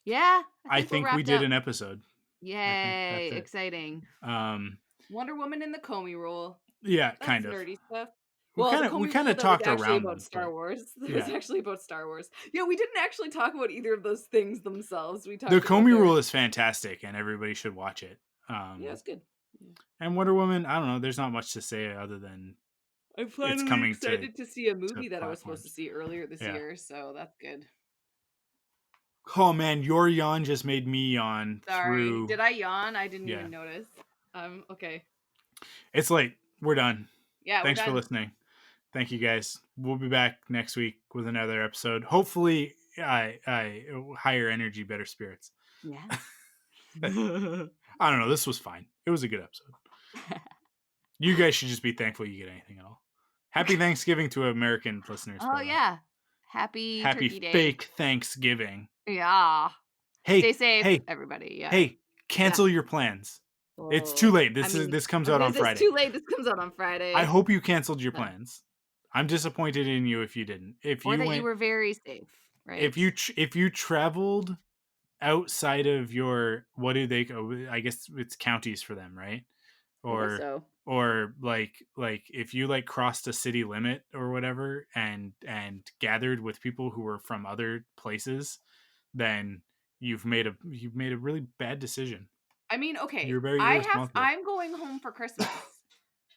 Speaker 3: Yeah,
Speaker 2: I
Speaker 3: we're
Speaker 2: think we
Speaker 3: wrapped
Speaker 2: did
Speaker 3: up.
Speaker 2: an episode. I think
Speaker 3: Yay,
Speaker 2: that's it.
Speaker 3: exciting.
Speaker 2: Um,
Speaker 3: Wonder Woman in the Comey Rule.
Speaker 2: yeah,
Speaker 3: That's
Speaker 2: kind of.
Speaker 3: nerdy stuff. Well, the
Speaker 2: we
Speaker 3: Comey
Speaker 2: kind
Speaker 3: Rule
Speaker 2: of
Speaker 3: that was
Speaker 2: talked
Speaker 3: actually
Speaker 2: around
Speaker 3: about
Speaker 2: them,
Speaker 3: Star
Speaker 2: but
Speaker 3: Wars. That was
Speaker 2: yeah.
Speaker 3: actually about Star Wars. Yeah, we didn't actually talk about either of those things themselves. We
Speaker 2: The
Speaker 3: talked about
Speaker 2: Comey
Speaker 3: their...
Speaker 2: Rule is fantastic, and everybody should watch it.
Speaker 3: Yeah, it's good. Yeah.
Speaker 2: And Wonder Woman, I don't know. There's not much to say other than
Speaker 3: I'm
Speaker 2: it's
Speaker 3: finally
Speaker 2: coming
Speaker 3: excited to see a
Speaker 2: to
Speaker 3: movie that I was supposed to
Speaker 2: platforms.
Speaker 3: see earlier this
Speaker 2: Yeah.
Speaker 3: year, so that's good.
Speaker 2: Oh man, your yawn just made me yawn.
Speaker 3: Sorry,
Speaker 2: Through.
Speaker 3: did I yawn? I didn't
Speaker 2: Yeah.
Speaker 3: even notice. Okay.
Speaker 2: It's late. We're done.
Speaker 3: Yeah,
Speaker 2: Thanks
Speaker 3: we're
Speaker 2: for
Speaker 3: done.
Speaker 2: listening. Thank you guys. We'll be back next week with another episode. Hopefully, higher energy, better spirits.
Speaker 3: Yeah.
Speaker 2: I don't know. This was fine. It was a good episode. You guys should just be thankful you get anything at all. Happy Thanksgiving to American listeners.
Speaker 3: Oh yeah. Happy Turkey Day.
Speaker 2: Fake Thanksgiving.
Speaker 3: Yeah.
Speaker 2: Hey,
Speaker 3: Stay safe,
Speaker 2: hey,
Speaker 3: everybody. Yeah.
Speaker 2: hey, cancel your plans. It's too
Speaker 3: Oh,
Speaker 2: late.
Speaker 3: I mean,
Speaker 2: This comes out on
Speaker 3: It's
Speaker 2: Friday.
Speaker 3: too late. This comes out on Friday.
Speaker 2: I hope you canceled your
Speaker 3: Yeah.
Speaker 2: plans. I'm disappointed in you if you didn't. If
Speaker 3: Or
Speaker 2: you
Speaker 3: that
Speaker 2: went,
Speaker 3: you were very safe, right?
Speaker 2: if you traveled outside of your, what do they go? I guess it's counties for them, right? Or like if you like crossed a city limit or whatever and gathered with people who were from other places, then you've made a really bad decision.
Speaker 3: I mean, okay.
Speaker 2: You're very irresponsible.
Speaker 3: I'm going home for Christmas.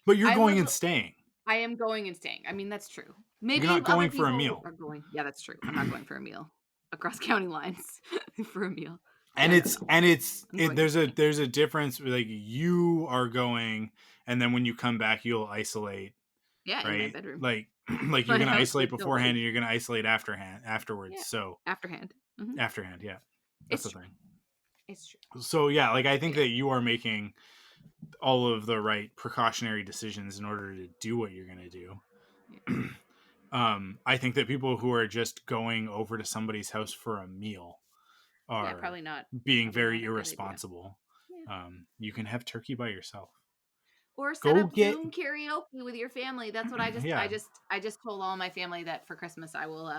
Speaker 2: But you're going and staying.
Speaker 3: I am going and staying. I mean, that's true. Maybe
Speaker 2: you're not going
Speaker 3: other
Speaker 2: for a
Speaker 3: people
Speaker 2: meal.
Speaker 3: are going. Yeah, that's true. I'm not going for a meal across county lines for a meal.
Speaker 2: And
Speaker 3: Yeah,
Speaker 2: there's a difference. Like you are going, and then when you come back, you'll isolate.
Speaker 3: Yeah,
Speaker 2: right?
Speaker 3: in my bedroom.
Speaker 2: Like you're gonna isolate beforehand, and you're gonna isolate afterwards. Yeah. So
Speaker 3: afterhand. Mm-hmm.
Speaker 2: Afterhand, yeah, that's the thing.
Speaker 3: It's true.
Speaker 2: So yeah, like I think that you are making all of the right precautionary decisions in order to do what you're gonna do. Yeah. I think that people who are just going over to somebody's house for a meal are
Speaker 3: probably not
Speaker 2: being very irresponsible. Yeah. You can have turkey by yourself.
Speaker 3: Or set up Zoom karaoke with your family. That's what I just told all my family that for Christmas I will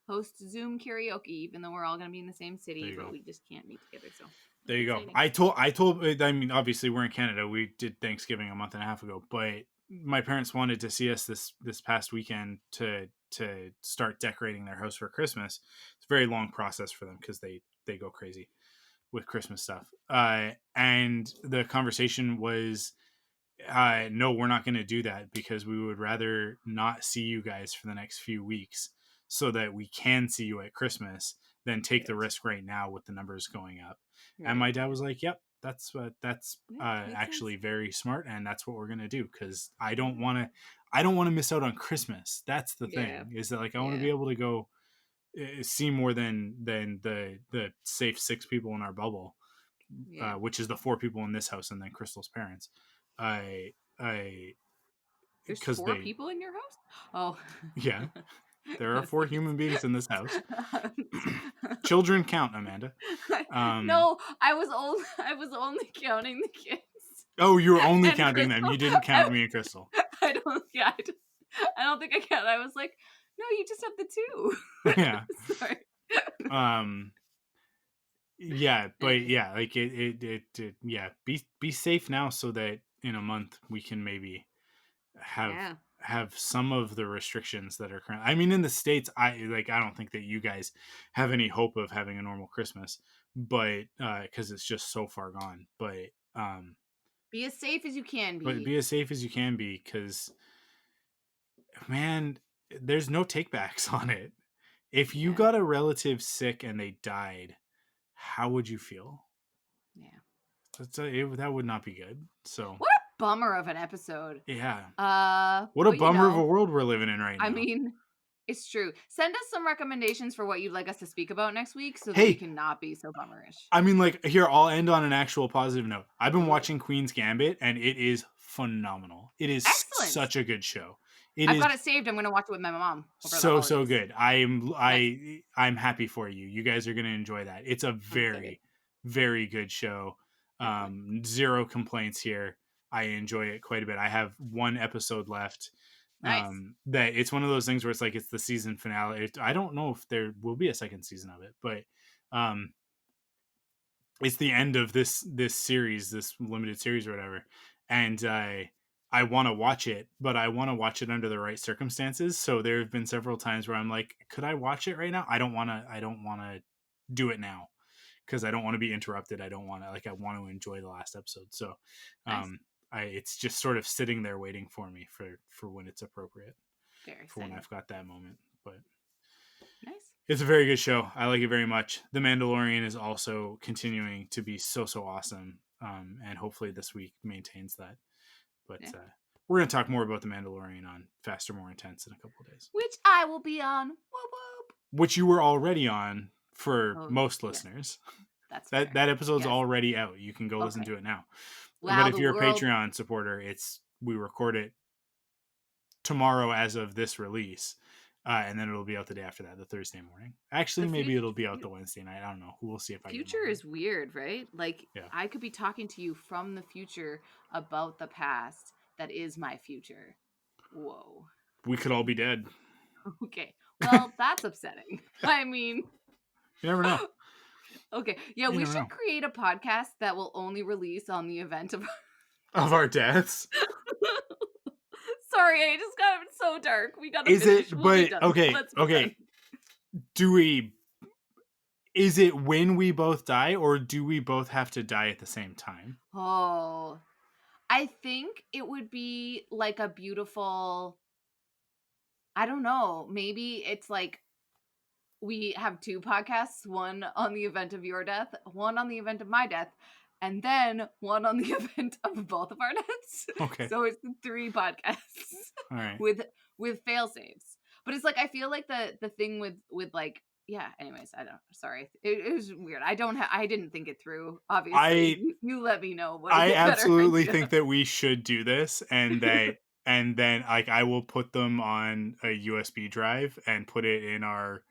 Speaker 3: host Zoom karaoke, even though we're all going to be in the same city, but we just can't meet together. So
Speaker 2: there you go. I told. I mean, obviously we're in Canada. We did Thanksgiving a month and a half ago, but my parents wanted to see us this past weekend to start decorating their house for Christmas. It's a very long process for them because they go crazy with Christmas stuff. And the conversation was, no, we're not going to do that because we would rather not see you guys for the next few weeks so that we can see you at Christmas than take the risk right now with the numbers going up. Right. And my dad was like, yep, that's actually very smart. And that's what we're going to do. Cause I don't want to miss out on Christmas. That's the thing is that like, I want to be able to go see more than the safe 6 people in our bubble, which is the 4 people in this house. And then Crystal's parents.
Speaker 3: There's 4 people in your house? Oh.
Speaker 2: Yeah. There are 4 human beings in this house. Children count, Amanda.
Speaker 3: No, I was only counting the kids.
Speaker 2: Oh, you were only counting Crystal. Them. You didn't count me and Crystal.
Speaker 3: I don't think I count. I was like, no, you just have the 2.
Speaker 2: Yeah.
Speaker 3: Sorry.
Speaker 2: Yeah, but yeah, like it yeah, be safe now so that in a month we can maybe have some of the restrictions that are current. I mean, in the States, I don't think that you guys have any hope of having a normal Christmas, but because it's just so far gone. But
Speaker 3: be as safe as you can be.
Speaker 2: But be as safe as you can be, because man, there's no takebacks on it. If you got a relative sick and they died, how would you feel? Yeah, that would not be good. So
Speaker 3: what a bummer of an episode.
Speaker 2: Yeah. What a bummer of a world we're living in right now.
Speaker 3: I mean, it's true. Send us some recommendations for what you'd like us to speak about next week so that we can not be so bummerish.
Speaker 2: I mean, like, here, I'll end on an actual positive note. I've been watching Queen's Gambit, and it is phenomenal. It is such a good show.
Speaker 3: I've got it saved. I'm going to watch it with my mom.
Speaker 2: So good. I'm happy for you. You guys are going to enjoy that. It's a very, very good show. 0 complaints here. I enjoy it quite a bit. I have 1 episode left.
Speaker 3: Nice.
Speaker 2: That it's one of those things where it's like it's the season finale. I don't know if there will be a second season of it, but it's the end of this series, this limited series or whatever. And I want to watch it, but I want to watch it under the right circumstances. So there have been several times where I'm like, could I watch it right now? I don't want to do it now because I don't want to be interrupted. I don't want to, I want to enjoy the last episode. So,
Speaker 3: Nice.
Speaker 2: it's just sort of sitting there waiting for me for when it's appropriate,
Speaker 3: Very
Speaker 2: for when
Speaker 3: exciting.
Speaker 2: I've got that moment. But
Speaker 3: Nice.
Speaker 2: it's a very good show. I like it very much. The Mandalorian is also continuing to be so awesome. And hopefully this week maintains that. But
Speaker 3: Yeah.
Speaker 2: we're going to talk more about The Mandalorian on Faster, More Intense in a couple of days.
Speaker 3: Which I will be on. Whoop, whoop.
Speaker 2: Which you were already on for most
Speaker 3: yeah.
Speaker 2: listeners.
Speaker 3: That's
Speaker 2: that episode's
Speaker 3: yes.
Speaker 2: already out. You can go listen
Speaker 3: Okay.
Speaker 2: to it now.
Speaker 3: Wow,
Speaker 2: but if
Speaker 3: the
Speaker 2: you're
Speaker 3: world...
Speaker 2: a Patreon supporter, we record it tomorrow as of this release. And then it'll be out the day after that, the Thursday morning. Actually, maybe it'll be out the Wednesday night. I don't know. We'll see if I
Speaker 3: Future is weird, right? Like,
Speaker 2: yeah.
Speaker 3: I could be talking to you from the future about the past that is my future. Whoa.
Speaker 2: We could all be dead.
Speaker 3: Okay. Well, that's upsetting. I mean...
Speaker 2: You never know.
Speaker 3: Okay. Yeah, we should create a podcast that will only release on the event of
Speaker 2: our deaths.
Speaker 3: Sorry, I just got so dark. We gotta
Speaker 2: finish.
Speaker 3: Is it?
Speaker 2: But okay. Is it when we both die, or do we both have to die at the same time?
Speaker 3: Oh, I think it would be like a beautiful... I don't know. Maybe it's like we have 2 podcasts, one on the event of your death, one on the event of my death, and then one on the event of both of our deaths.
Speaker 2: Okay.
Speaker 3: So it's 3 podcasts.
Speaker 2: All right.
Speaker 3: With fail safes. But it's like, I feel like the thing with like, yeah, anyways, sorry. It was weird. I didn't think it through. Obviously, you let me know.
Speaker 2: I absolutely think that we should do this, and that, and then like I will put them on a USB drive and put it in our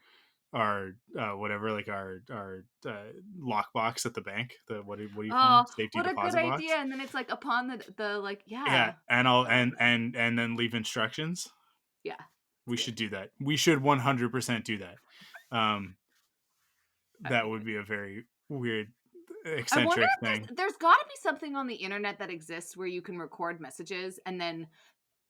Speaker 2: whatever, like our lockbox at the bank. What do you call them? Safety deposit box. What a good idea!
Speaker 3: And then it's like upon the like,
Speaker 2: yeah, and I'll and then leave instructions.
Speaker 3: Yeah,
Speaker 2: we should do that. We should 100% do that. That would be a very weird, eccentric thing.
Speaker 3: There's got to be something on the internet that exists where you can record messages, and then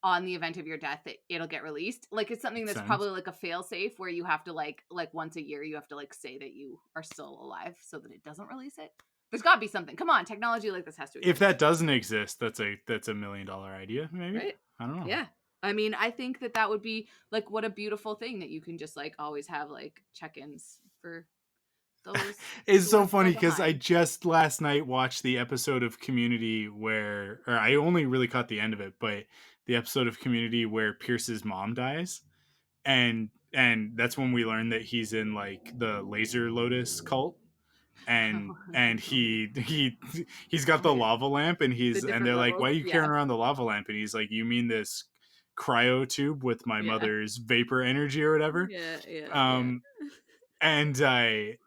Speaker 3: on the event of your death, it'll get released. Like, it's something that's probably like a fail safe where you have to like once a year you have to like say that you are still alive so that it doesn't release it. There's got to be something. Come on, technology like this has to exist.
Speaker 2: If that doesn't exist, that's a $1 million idea, maybe. Right? I don't know.
Speaker 3: Yeah. I mean, I think that would be like, what a beautiful thing that you can just like always have like check-ins for those.
Speaker 2: It's so funny because I just last night watched the episode of Community or I only really caught the end of it, but the episode of Community where Pierce's mom dies, and that's when we learn that he's in like the Laser Lotus cult, and he's got the lava lamp, and they're like, why are you carrying around the lava lamp? And he's like, you mean this cryo tube with my mother's vapor energy or whatever? And they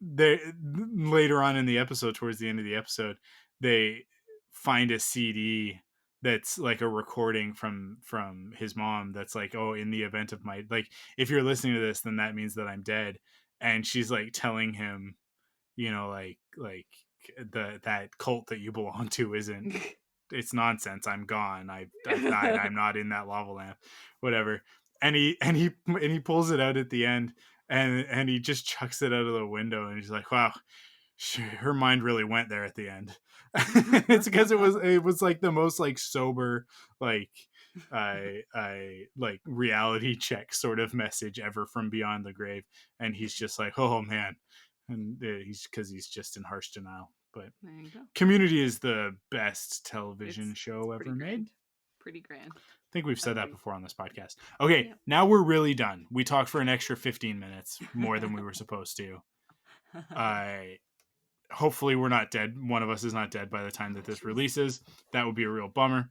Speaker 2: later on in the episode, towards the end of the episode, they find a CD that's like a recording from his mom that's like, oh, in the event of my, like, if you're listening to this, then that means that I'm dead. And she's like telling him, you know, like that cult that you belong to isn't, it's nonsense. I'm gone. I've died. I'm not in that lava lamp, whatever. And he pulls it out at the end, and he just chucks it out of the window, and he's like, wow, her mind really went there at the end. It's because it was like the most like sober, like like reality check sort of message ever from beyond the grave. And he's just like, oh man. And he's just in harsh denial. But Community is the best television show ever made.
Speaker 3: Pretty grand.
Speaker 2: I think we've said that before on this podcast. Okay, Now we're really done. We talked for an extra 15 minutes, more than we were supposed to. Hopefully we're not dead. One of us is not dead by the time that this releases. That would be a real bummer.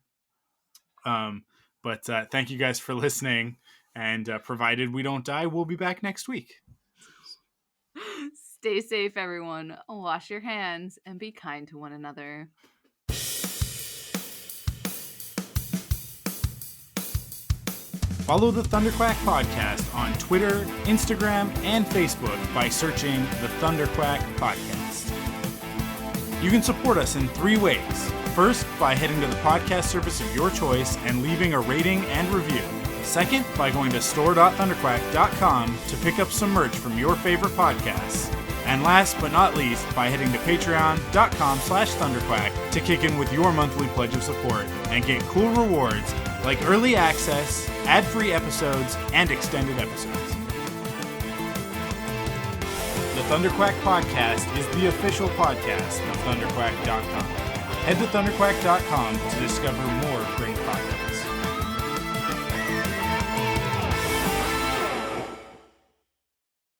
Speaker 2: But thank you guys for listening. And provided we don't die, we'll be back next week.
Speaker 3: Stay safe, everyone. Wash your hands and be kind to one another.
Speaker 2: Follow the Thunderquack Podcast on Twitter, Instagram, and Facebook by searching the Thunderquack Podcast. You can support us in 3 ways. First, by heading to the podcast service of your choice and leaving a rating and review. Second, by going to store.thunderquack.com to pick up some merch from your favorite podcasts. And last but not least, by heading to patreon.com/thunderquack to kick in with your monthly pledge of support and get cool rewards like early access, ad-free episodes, and extended episodes. The Thunderquack Podcast is the official podcast of thunderquack.com. Head to thunderquack.com to discover more great podcasts.